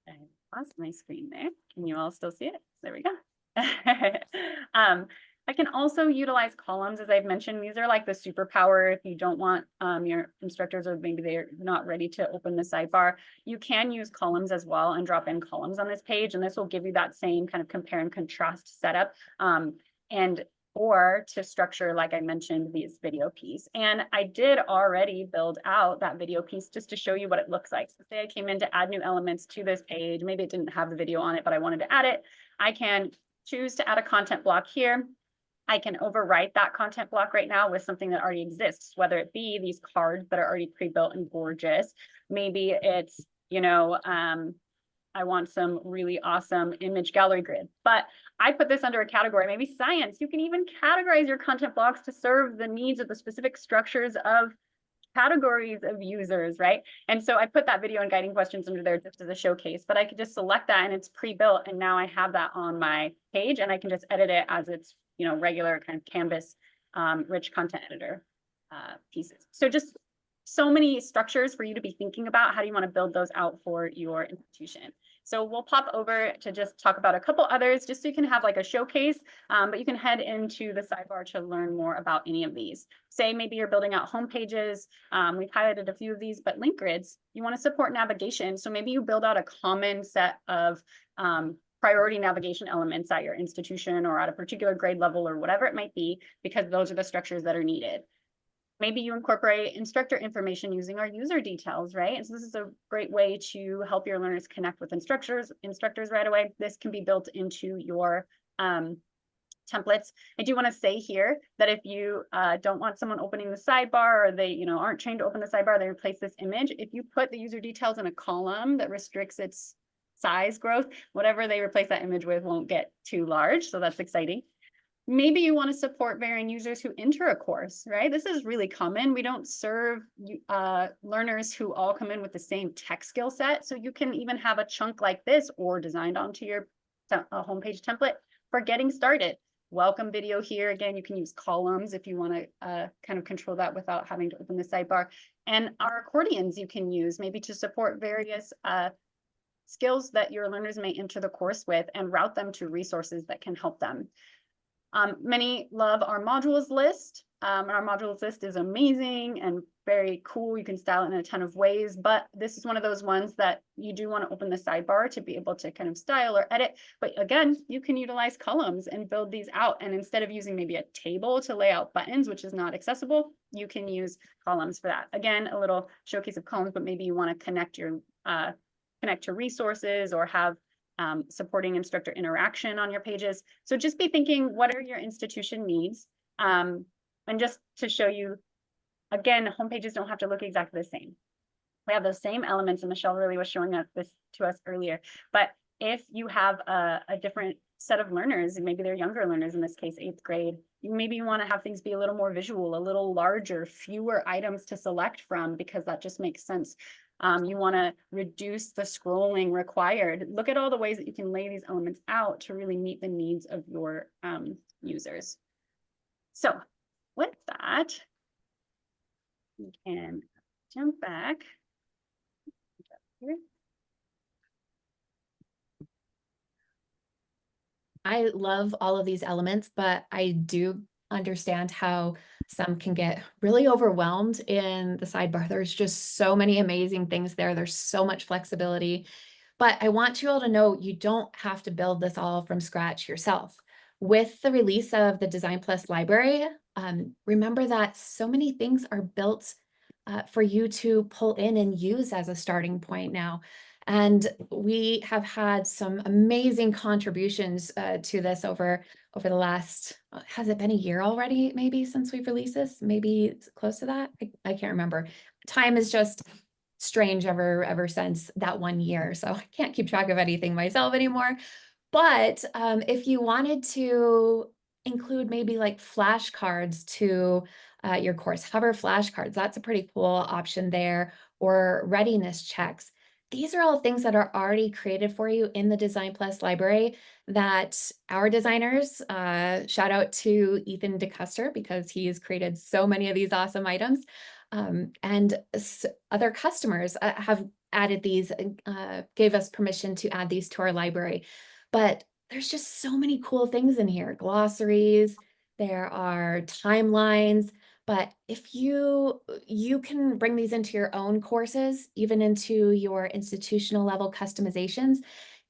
Speaker 2: I lost my screen there. Can you all still see it? There we go. I can also utilize columns, as I've mentioned. These are like the superpower if you don't want your instructors, or maybe they're not ready to open the sidebar. You can use columns as well and drop in columns on this page, and this will give you that same kind of compare and contrast setup. Or to structure, like I mentioned, these video piece. And I did already build out that video piece just to show you what it looks like. So say I came in to add new elements to this page. Maybe it didn't have the video on it, but I wanted to add it. I can choose to add a content block here. I can overwrite that content block right now with something that already exists, whether it be these cards that are already pre-built and gorgeous. Maybe it's, you know, I want some really awesome image gallery grid, but I put this under a category, maybe science. You can even categorize your content blocks to serve the needs of the specific structures of categories of users, right? And so I put that video and guiding questions under there just as a showcase, but I could just select that and it's pre-built. And now I have that on my page and I can just edit it as it's, you know, regular kind of Canvas rich content editor pieces. So just so many structures for you to be thinking about. How do you want to build those out for your institution? So we'll pop over to just talk about a couple others, just so you can have like a showcase, but you can head into the sidebar to learn more about any of these. Say maybe you're building out home pages. We've highlighted a few of these, but link grids, you want to support navigation. So maybe you build out a common set of priority navigation elements at your institution or at a particular grade level or whatever it might be, because those are the structures that are needed. Maybe you incorporate instructor information using our user details, right? And so this is a great way to help your learners connect with instructors right away. This can be built into your templates. I do want to say here that if you don't want someone opening the sidebar, or they, you know, aren't trained to open the sidebar, they replace this image. If you put the user details in a column that restricts its size growth, whatever they replace that image with won't get too large. So that's exciting. Maybe you want to support varying users who enter a course, right? This is really common. We don't serve learners who all come in with the same tech skill set. So you can even have a chunk like this or designed onto your homepage template for getting started. Welcome video here. Again, you can use columns if you want to kind of control that without having to open the sidebar. And our accordions you can use maybe to support various skills that your learners may enter the course with and route them to resources that can help them. Many love our modules list. Our modules list is amazing and very cool. You can style it in a ton of ways, but this is one of those ones that you do want to open the sidebar to be able to kind of style or edit. But again, you can utilize columns and build these out. And instead of using maybe a table to lay out buttons, which is not accessible, you can use columns for that. Again, a little showcase of columns, but maybe you want to connect to resources or have supporting instructor interaction on your pages. So just be thinking, what are your institution needs? And just to show you, again, home pages don't have to look exactly the same. We have those same elements, and Michelle really was showing us this to us earlier. But if you have a different set of learners, and maybe they're younger learners, in this case, 8th grade, maybe you want to have things be a little more visual, a little larger, fewer items to select from, because that just makes sense. You want to reduce the scrolling required. Look at all the ways that you can lay these elements out to really meet the needs of your users. So with that, we can jump back.
Speaker 3: I love all of these elements, but I do understand how some can get really overwhelmed in the sidebar. There's just so many amazing things there. There's so much flexibility, but I want you all to know you don't have to build this all from scratch yourself. With the release of the DesignPLUS library, remember that so many things are built for you to pull in and use as a starting point now. And we have had some amazing contributions to this over the last, has it been a year already, maybe, since we've released this? Maybe close to that? I can't remember. Time is just strange ever since that 1 year. So I can't keep track of anything myself anymore. But if you wanted to include maybe like flashcards to your course, hover flashcards, that's a pretty cool option there, or readiness checks. These are all things that are already created for you in the DesignPLUS library that our designers, shout out to Ethan DeCuster, because he has created so many of these awesome items. And other customers have added these, gave us permission to add these to our library. But there's just so many cool things in here. Glossaries, there are timelines, but if you can bring these into your own courses, even into your institutional level customizations,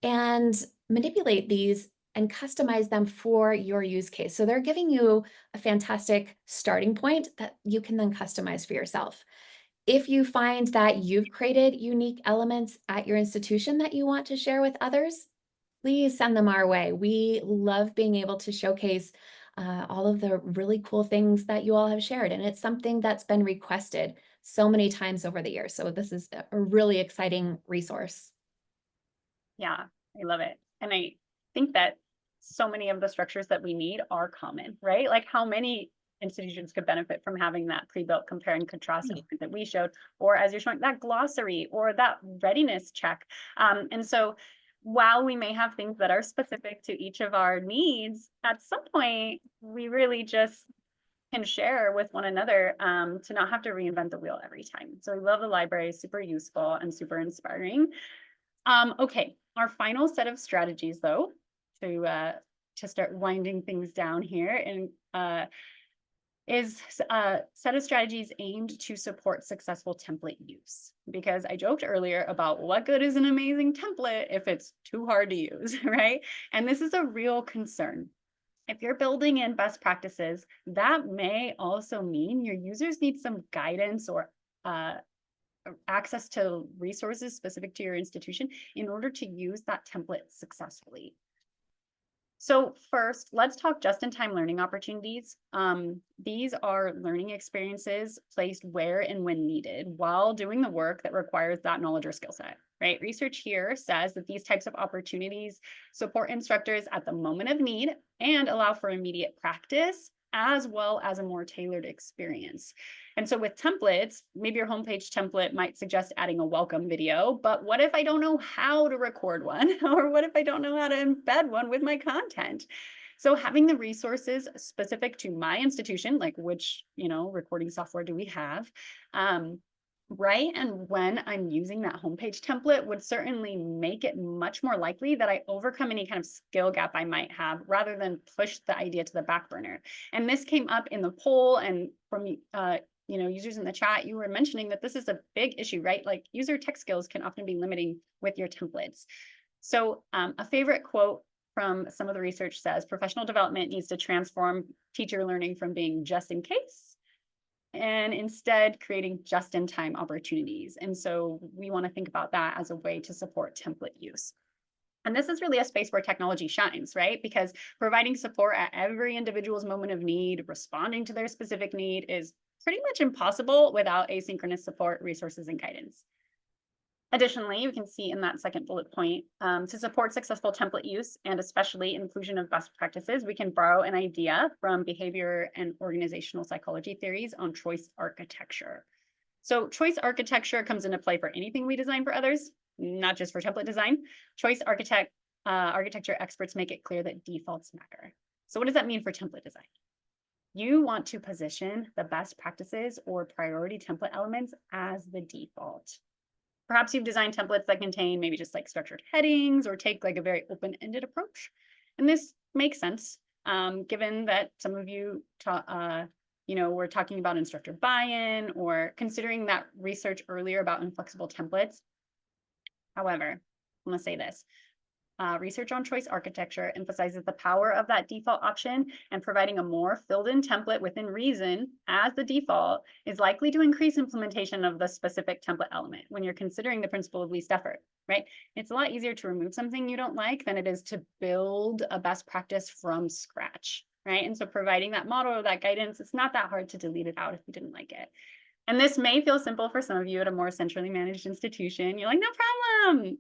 Speaker 3: and manipulate these and customize them for your use case. So they're giving you a fantastic starting point that you can then customize for yourself. If you find that you've created unique elements at your institution that you want to share with others, please send them our way. We love being able to showcase all of the really cool things that you all have shared. And it's something that's been requested so many times over the years. So this is a really exciting resource.
Speaker 2: Yeah, I love it. And I think that so many of the structures that we need are common, right? Like how many institutions could benefit from having that pre-built compare and contrast that we showed, or as you're showing, that glossary or that readiness check. And so while we may have things that are specific to each of our needs, at some point, we really just can share with one another to not have to reinvent the wheel every time. So we love the library, super useful and super inspiring. Okay, our final set of strategies though, to start winding things down here, and is a set of strategies aimed to support successful template use. Because I joked earlier about what good is an amazing template if it's too hard to use, right? And this is a real concern. If you're building in best practices, that may also mean your users need some guidance or access to resources specific to your institution in order to use that template successfully. So first, let's talk just-in-time learning opportunities. These are learning experiences placed where and when needed while doing the work that requires that knowledge or skill set, right? Research here says that these types of opportunities support instructors at the moment of need and allow for immediate practice, as well as a more tailored experience. And so with templates, maybe your homepage template might suggest adding a welcome video, but what if I don't know how to record one? Or what if I don't know how to embed one with my content? So having the resources specific to my institution, like which, recording software do we have, right and when I'm using that homepage template would certainly make it much more likely that I overcome any kind of skill gap I might have rather than push the idea to the back burner. And this came up in the poll and from users in the chat. You were mentioning that this is a big issue, right? Like user tech skills can often be limiting with your templates. So a favorite quote from some of the research says professional development needs to transform teacher learning from being just in case and instead creating just-in-time opportunities. And so we want to think about that as a way to support template use. And this is really a space where technology shines, right? Because providing support at every individual's moment of need, responding to their specific need is pretty much impossible without asynchronous support, resources, and guidance. Additionally, we can see in that second bullet point, to support successful template use and especially inclusion of best practices, we can borrow an idea from behavior and organizational psychology theories on choice architecture. So choice architecture comes into play for anything we design for others, not just for template design. Choice architecture experts make it clear that defaults matter. So what does that mean for template design? You want to position the best practices or priority template elements as the default. Perhaps you've designed templates that contain maybe just like structured headings or take like a very open-ended approach. And this makes sense, given that some of you were talking about instructor buy-in or considering that research earlier about inflexible templates. However, I'm going to say this. Research on choice architecture emphasizes the power of that default option, and providing a more filled-in template within reason as the default is likely to increase implementation of the specific template element when you're considering the principle of least effort, right? It's a lot easier to remove something you don't like than it is to build a best practice from scratch, right? And so providing that model or that guidance, it's not that hard to delete it out if you didn't like it. And this may feel simple for some of you at a more centrally managed institution. You're like, no problem.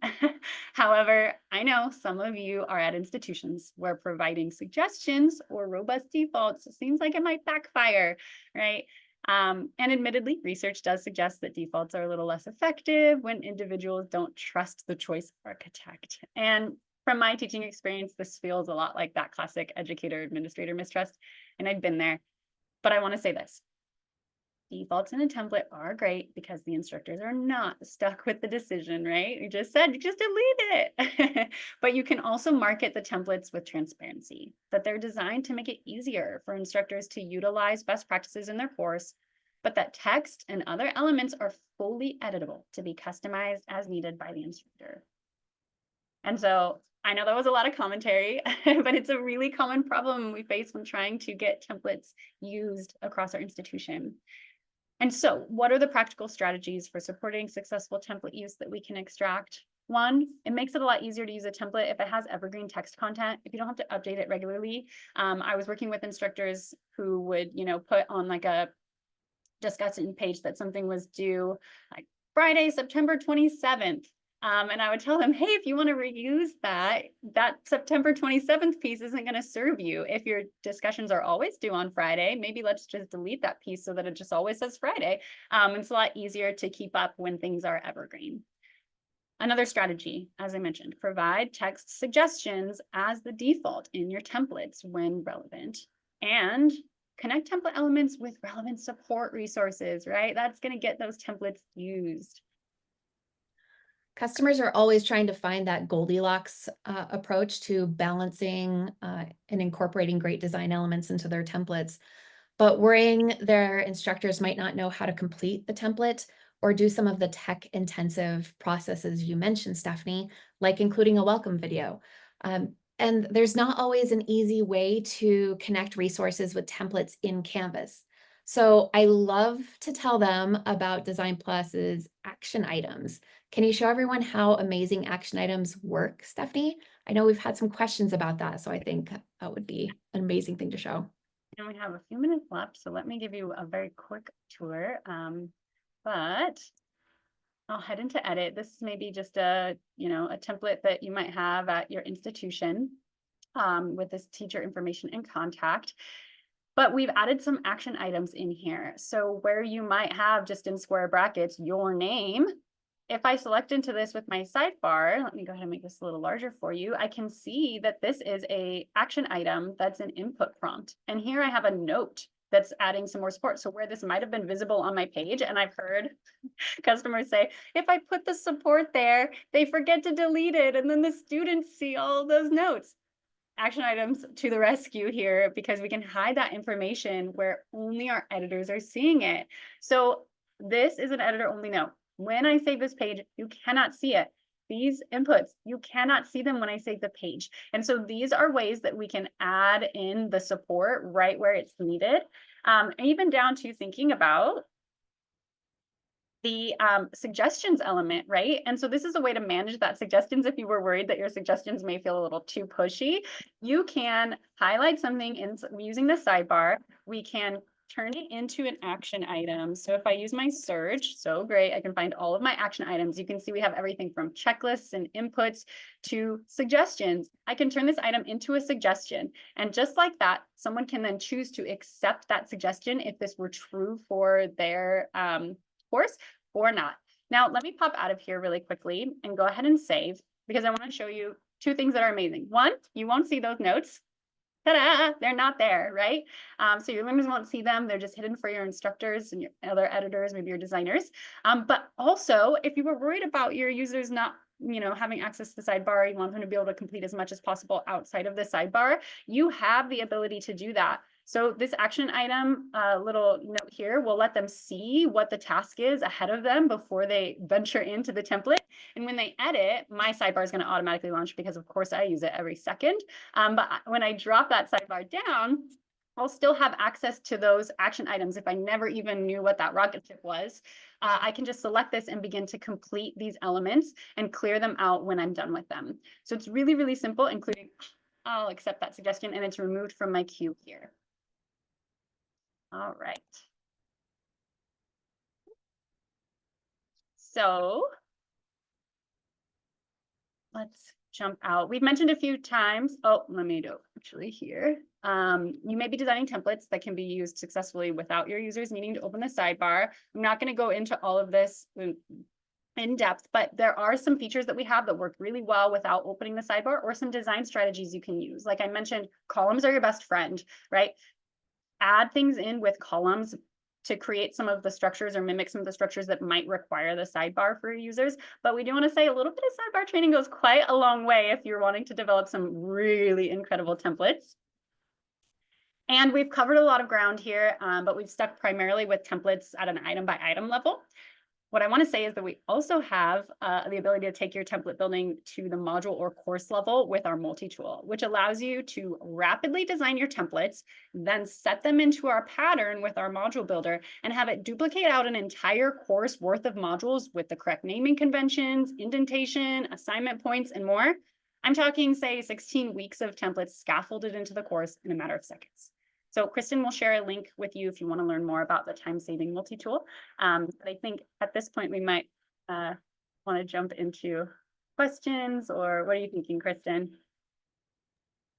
Speaker 2: However, I know some of you are at institutions where providing suggestions or robust defaults seems like it might backfire, right? And admittedly, research does suggest that defaults are a little less effective when individuals don't trust the choice architect. And from my teaching experience, this feels a lot like that classic educator-administrator mistrust, and I've been there. But I want to say this. defaults in a template are great because the instructors are not stuck with the decision, right? You just said, just delete it. But you can also market the templates with transparency, that they're designed to make it easier for instructors to utilize best practices in their course, but that text and other elements are fully editable to be customized as needed by the instructor. And so I know that was a lot of commentary, but it's a really common problem we face when trying to get templates used across our institution. And so what are the practical strategies for supporting successful template use that we can extract? One, it makes it a lot easier to use a template if it has evergreen text content, if you don't have to update it regularly. I was working with instructors who would, put on like a discussion page that something was due like Friday, September 27th. And I would tell them, hey, if you want to reuse that September 27th piece isn't going to serve you. If your discussions are always due on Friday, maybe let's just delete that piece so that it just always says Friday. It's a lot easier to keep up when things are evergreen. Another strategy, as I mentioned, provide text suggestions as the default in your templates when relevant, and connect template elements with relevant support resources, right? That's going to get those templates used.
Speaker 3: Customers are always trying to find that Goldilocks approach to balancing and incorporating great design elements into their templates, but worrying their instructors might not know how to complete the template or do some of the tech-intensive processes you mentioned, Stephanie, like including a welcome video. And there's not always an easy way to connect resources with templates in Canvas. So I love to tell them about DesignPLUS's action items. Can you show everyone how amazing action items work, Stephanie? I know we've had some questions about that, so I think that would be an amazing thing to show.
Speaker 2: And we have a few minutes left, so let me give you a very quick tour. But I'll head into edit. This is maybe just a template that you might have at your institution with this teacher information and contact. But we've added some action items in here. So where you might have just in square brackets your name, if I select into this with my sidebar, let me go ahead and make this a little larger for you. I can see that this is a action item that's an input prompt. And here I have a note that's adding some more support. So where this might have been visible on my page, and I've heard customers say, if I put the support there, they forget to delete it, and then the students see all those notes. Action items to the rescue here, because we can hide that information where only our editors are seeing it. So this is an editor only note. When I save this page, you cannot see it. These inputs, you cannot see them when I save the page. And so these are ways that we can add in the support right where it's needed, even down to thinking about the suggestions element, right? And so this is a way to manage that suggestions. If you were worried that your suggestions may feel a little too pushy, you can highlight something using the sidebar. We can turn it into an action item. So if I use my search, so great, I can find all of my action items. You can see we have everything from checklists and inputs to suggestions. I can turn this item into a suggestion. And just like that, someone can then choose to accept that suggestion if this were true for their course or not. Now, let me pop out of here really quickly and go ahead and save, because I want to show you two things that are amazing. One, you won't see those notes. Ta-da! They're not there, right? So your learners won't see them. They're just hidden for your instructors and your other editors, maybe your designers. But also, if you were worried about your users not having access to the sidebar, you want them to be able to complete as much as possible outside of the sidebar, you have the ability to do that. So this action item, little note here, will let them see what the task is ahead of them before they venture into the template. And when they edit, my sidebar is going to automatically launch because, of course, I use it every second. But when I drop that sidebar down, I'll still have access to those action items. If I never even knew what that rocket ship was, I can just select this and begin to complete these elements and clear them out when I'm done with them. So it's really, really simple, including I'll accept that suggestion, and it's removed from my queue here. All right. So let's jump out. We've mentioned a few times. Oh, let me do actually here. You may be designing templates that can be used successfully without your users needing to open the sidebar. I'm not going to go into all of this in depth, but there are some features that we have that work really well without opening the sidebar, or some design strategies you can use. Like I mentioned, columns are your best friend, right? Add things in with columns to create some of the structures or mimic some of the structures that might require the sidebar for users. But we do want to say a little bit of sidebar training goes quite a long way if you're wanting to develop some really incredible templates. And we've covered a lot of ground here, but we've stuck primarily with templates at an item by item level. What I want to say is that we also have the ability to take your template building to the module or course level with our multi-tool, which allows you to rapidly design your templates, then set them into our pattern with our module builder and have it duplicate out an entire course worth of modules with the correct naming conventions, indentation, assignment points, and more. I'm talking, say, 16 weeks of templates scaffolded into the course in a matter of seconds. So Kristen will share a link with you if you want to learn more about the time-saving multi-tool. But I think at this point, we might want to jump into questions, or what are you thinking, Kristen?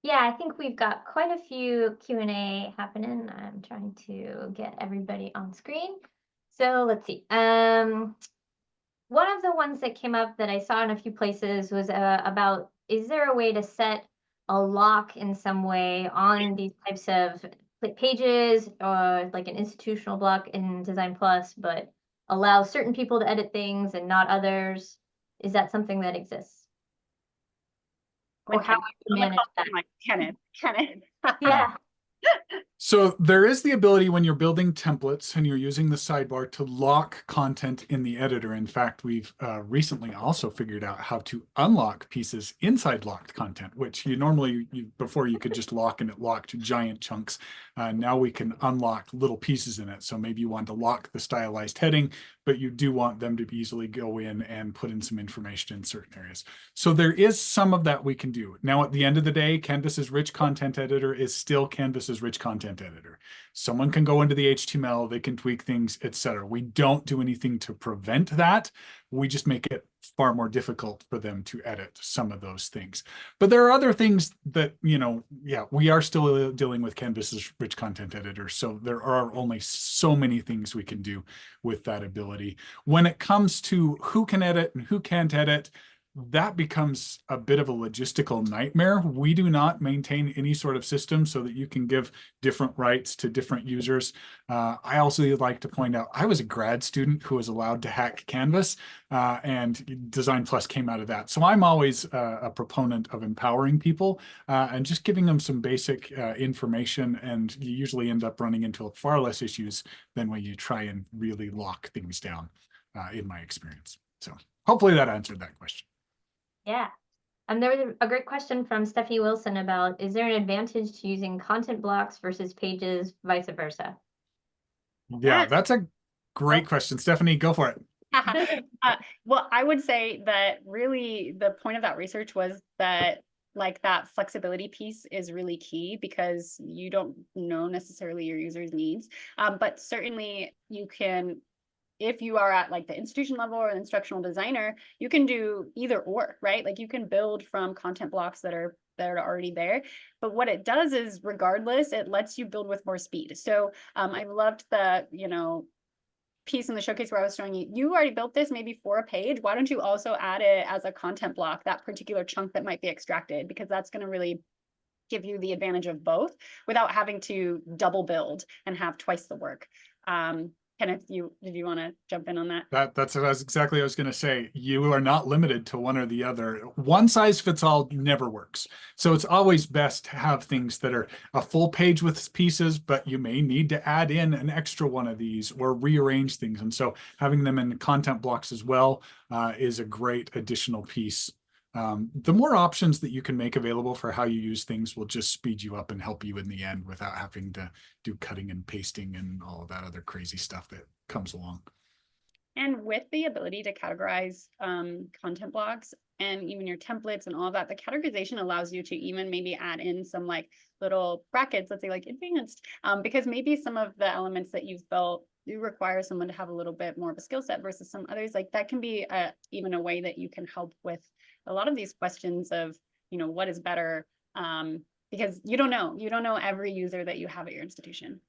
Speaker 1: Yeah, I think we've got quite a few Q&A happening. I'm trying to get everybody on screen. So let's see. One of the ones that came up that I saw in a few places was about, is there a way to set a lock in some way on these types of pages, or like an institutional block in DesignPLUS, but allow certain people to edit things and not others? Is that something that exists? Or how would you manage that?
Speaker 2: Kenneth.
Speaker 1: Yeah.
Speaker 4: So there is the ability when you're building templates and you're using the sidebar to lock content in the editor. In fact, we've recently also figured out how to unlock pieces inside locked content, which you normally, before you could just lock and it locked giant chunks. Now we can unlock little pieces in it. So maybe you want to lock the stylized heading, but you do want them to easily go in and put in some information in certain areas. So there is some of that we can do. Now, at the end of the day, Canvas's rich content editor is still Canvas's rich content editor. Someone can go into the HTML, they can tweak things, etc. We don't do anything to prevent that. We just make it far more difficult for them to edit some of those things. But there are other things that, yeah, we are still dealing with Canvas's rich content editor. So there are only so many things we can do with that ability. When it comes to who can edit and who can't edit, that becomes a bit of a logistical nightmare. We do not maintain any sort of system so that you can give different rights to different users. I also like to point out, I was a grad student who was allowed to hack Canvas, and DesignPLUS came out of that. So I'm always a proponent of empowering people and just giving them some basic information, and you usually end up running into far less issues than when you try and really lock things down, in my experience. So hopefully that answered that question.
Speaker 1: Yeah. There was a great question from Steffi Wilson about, is there an advantage to using content blocks versus pages, vice versa?
Speaker 4: Yeah, that's a great question. Stephanie, go for it.
Speaker 2: Well, I would say that really the point of that research was that that flexibility piece is really key, because you don't know necessarily your user's needs. But certainly you can, if you are at the institution level or an instructional designer, you can do either or, right? You can build from content blocks that are already there. But what it does is, regardless, it lets you build with more speed. So I loved the, piece in the showcase where I was showing you already built this maybe for a page. Why don't you also add it as a content block, that particular chunk that might be extracted, because that's going to really give you the advantage of both without having to double build and have twice the work. Kenneth, did you want to jump in on that?
Speaker 4: That's exactly what I was going to say. You are not limited to one or the other. One size fits all never works. So it's always best to have things that are a full page with pieces, but you may need to add in an extra one of these or rearrange things. And so having them in content blocks as well is a great additional piece. The more options that you can make available for how you use things will just speed you up and help you in the end without having to do cutting and pasting and all of that other crazy stuff that comes along.
Speaker 2: And with the ability to categorize content blocks and even your templates and all of that, the categorization allows you to even maybe add in some little brackets, let's say advanced, because maybe some of the elements that you've built do require someone to have a little bit more of a skill set versus some others. That can be even a way that you can help with a lot of these questions of, what is better, because you don't know every user that you have at your institution.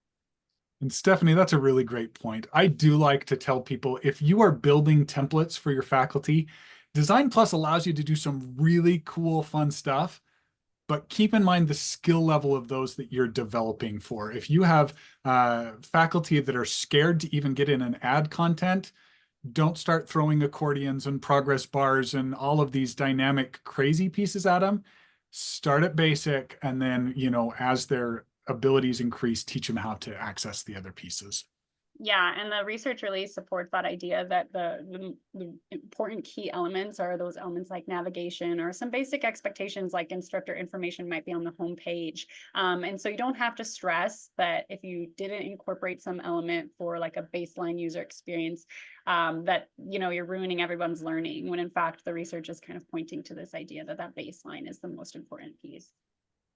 Speaker 4: And Stephanie, that's a really great point. I do like to tell people, if you are building templates for your faculty, DesignPLUS allows you to do some really cool, fun stuff, but keep in mind the skill level of those that you're developing for. If you have faculty that are scared to even get in and add content, don't start throwing accordions and progress bars and all of these dynamic crazy pieces at them. Start at basic, and then, you know, as their abilities increase, teach them how to access the other pieces.
Speaker 2: Yeah, and the research really supports that idea that the important key elements are those elements like navigation or some basic expectations like instructor information might be on the home page. And so you don't have to stress that if you didn't incorporate some element for like a baseline user experience, that, you know, you're ruining everyone's learning, when in fact the research is kind of pointing to this idea that that baseline is the most important piece.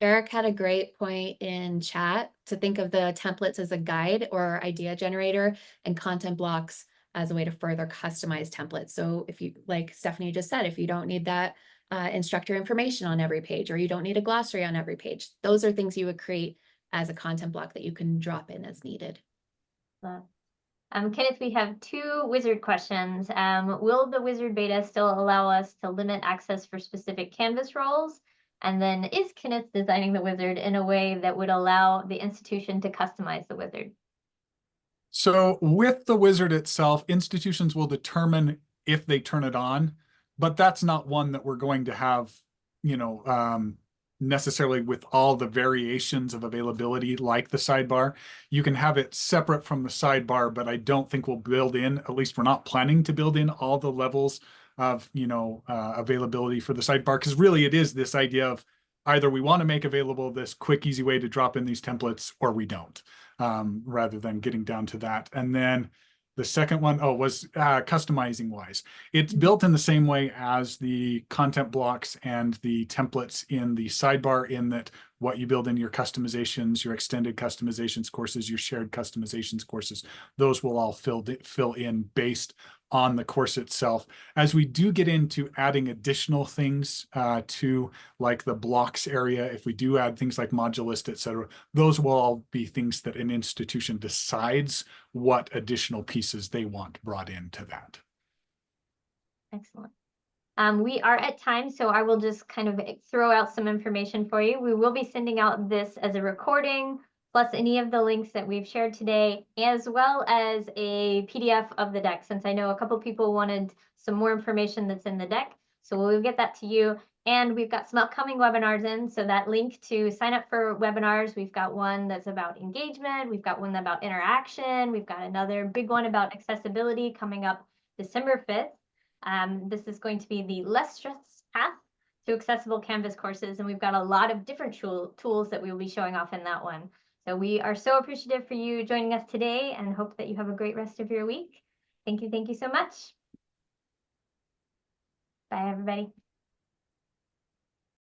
Speaker 3: Eric had a great point in chat to think of the templates as a guide or idea generator, and content blocks as a way to further customize templates. So if you, like Stephanie just said, if you don't need that instructor information on every page, or you don't need a glossary on every page, those are things you would create as a content block that you can drop in as needed.
Speaker 1: Kenneth, we have 2 wizard questions. Will the wizard beta still allow us to limit access for specific Canvas roles? And then, is Kenneth designing the wizard in a way that would allow the institution to customize the wizard?
Speaker 4: So with the wizard itself, institutions will determine if they turn it on, but that's not one that we're going to have, you know, necessarily with all the variations of availability like the sidebar. You can have it separate from the sidebar, but I don't think we'll build in, at least we're not planning to build in all the levels of, you know, availability for the sidebar, because really it is this idea of either we want to make available this quick, easy way to drop in these templates, or we don't, rather than getting down to that. And then the second one, was customizing wise. It's built in the same way as the content blocks and the templates in the sidebar, in that what you build in your customizations, your extended customizations courses, your shared customizations courses, those will all fill in based on the course itself. As we do get into adding additional things to like the blocks area, if we do add things like modulist, etc., those will all be things that an institution decides what additional pieces they want brought into that.
Speaker 1: Excellent. We are at time, so I will just kind of throw out some information for you. We will be sending out this as a recording, plus any of the links that we've shared today, as well as a PDF of the deck, since I know a couple people wanted some more information that's in the deck. So we'll get that to you. And we've got some upcoming webinars in, so that link to sign up for webinars, we've got one that's about engagement, we've got one about interaction, we've got another big one about accessibility coming up December 5th. This is going to be the less stress path to accessible Canvas courses, and we've got a lot of different tools that we will be showing off in that one. So we are so appreciative for you joining us today, and hope that you have a great rest of your week. Thank you so much. Bye, everybody.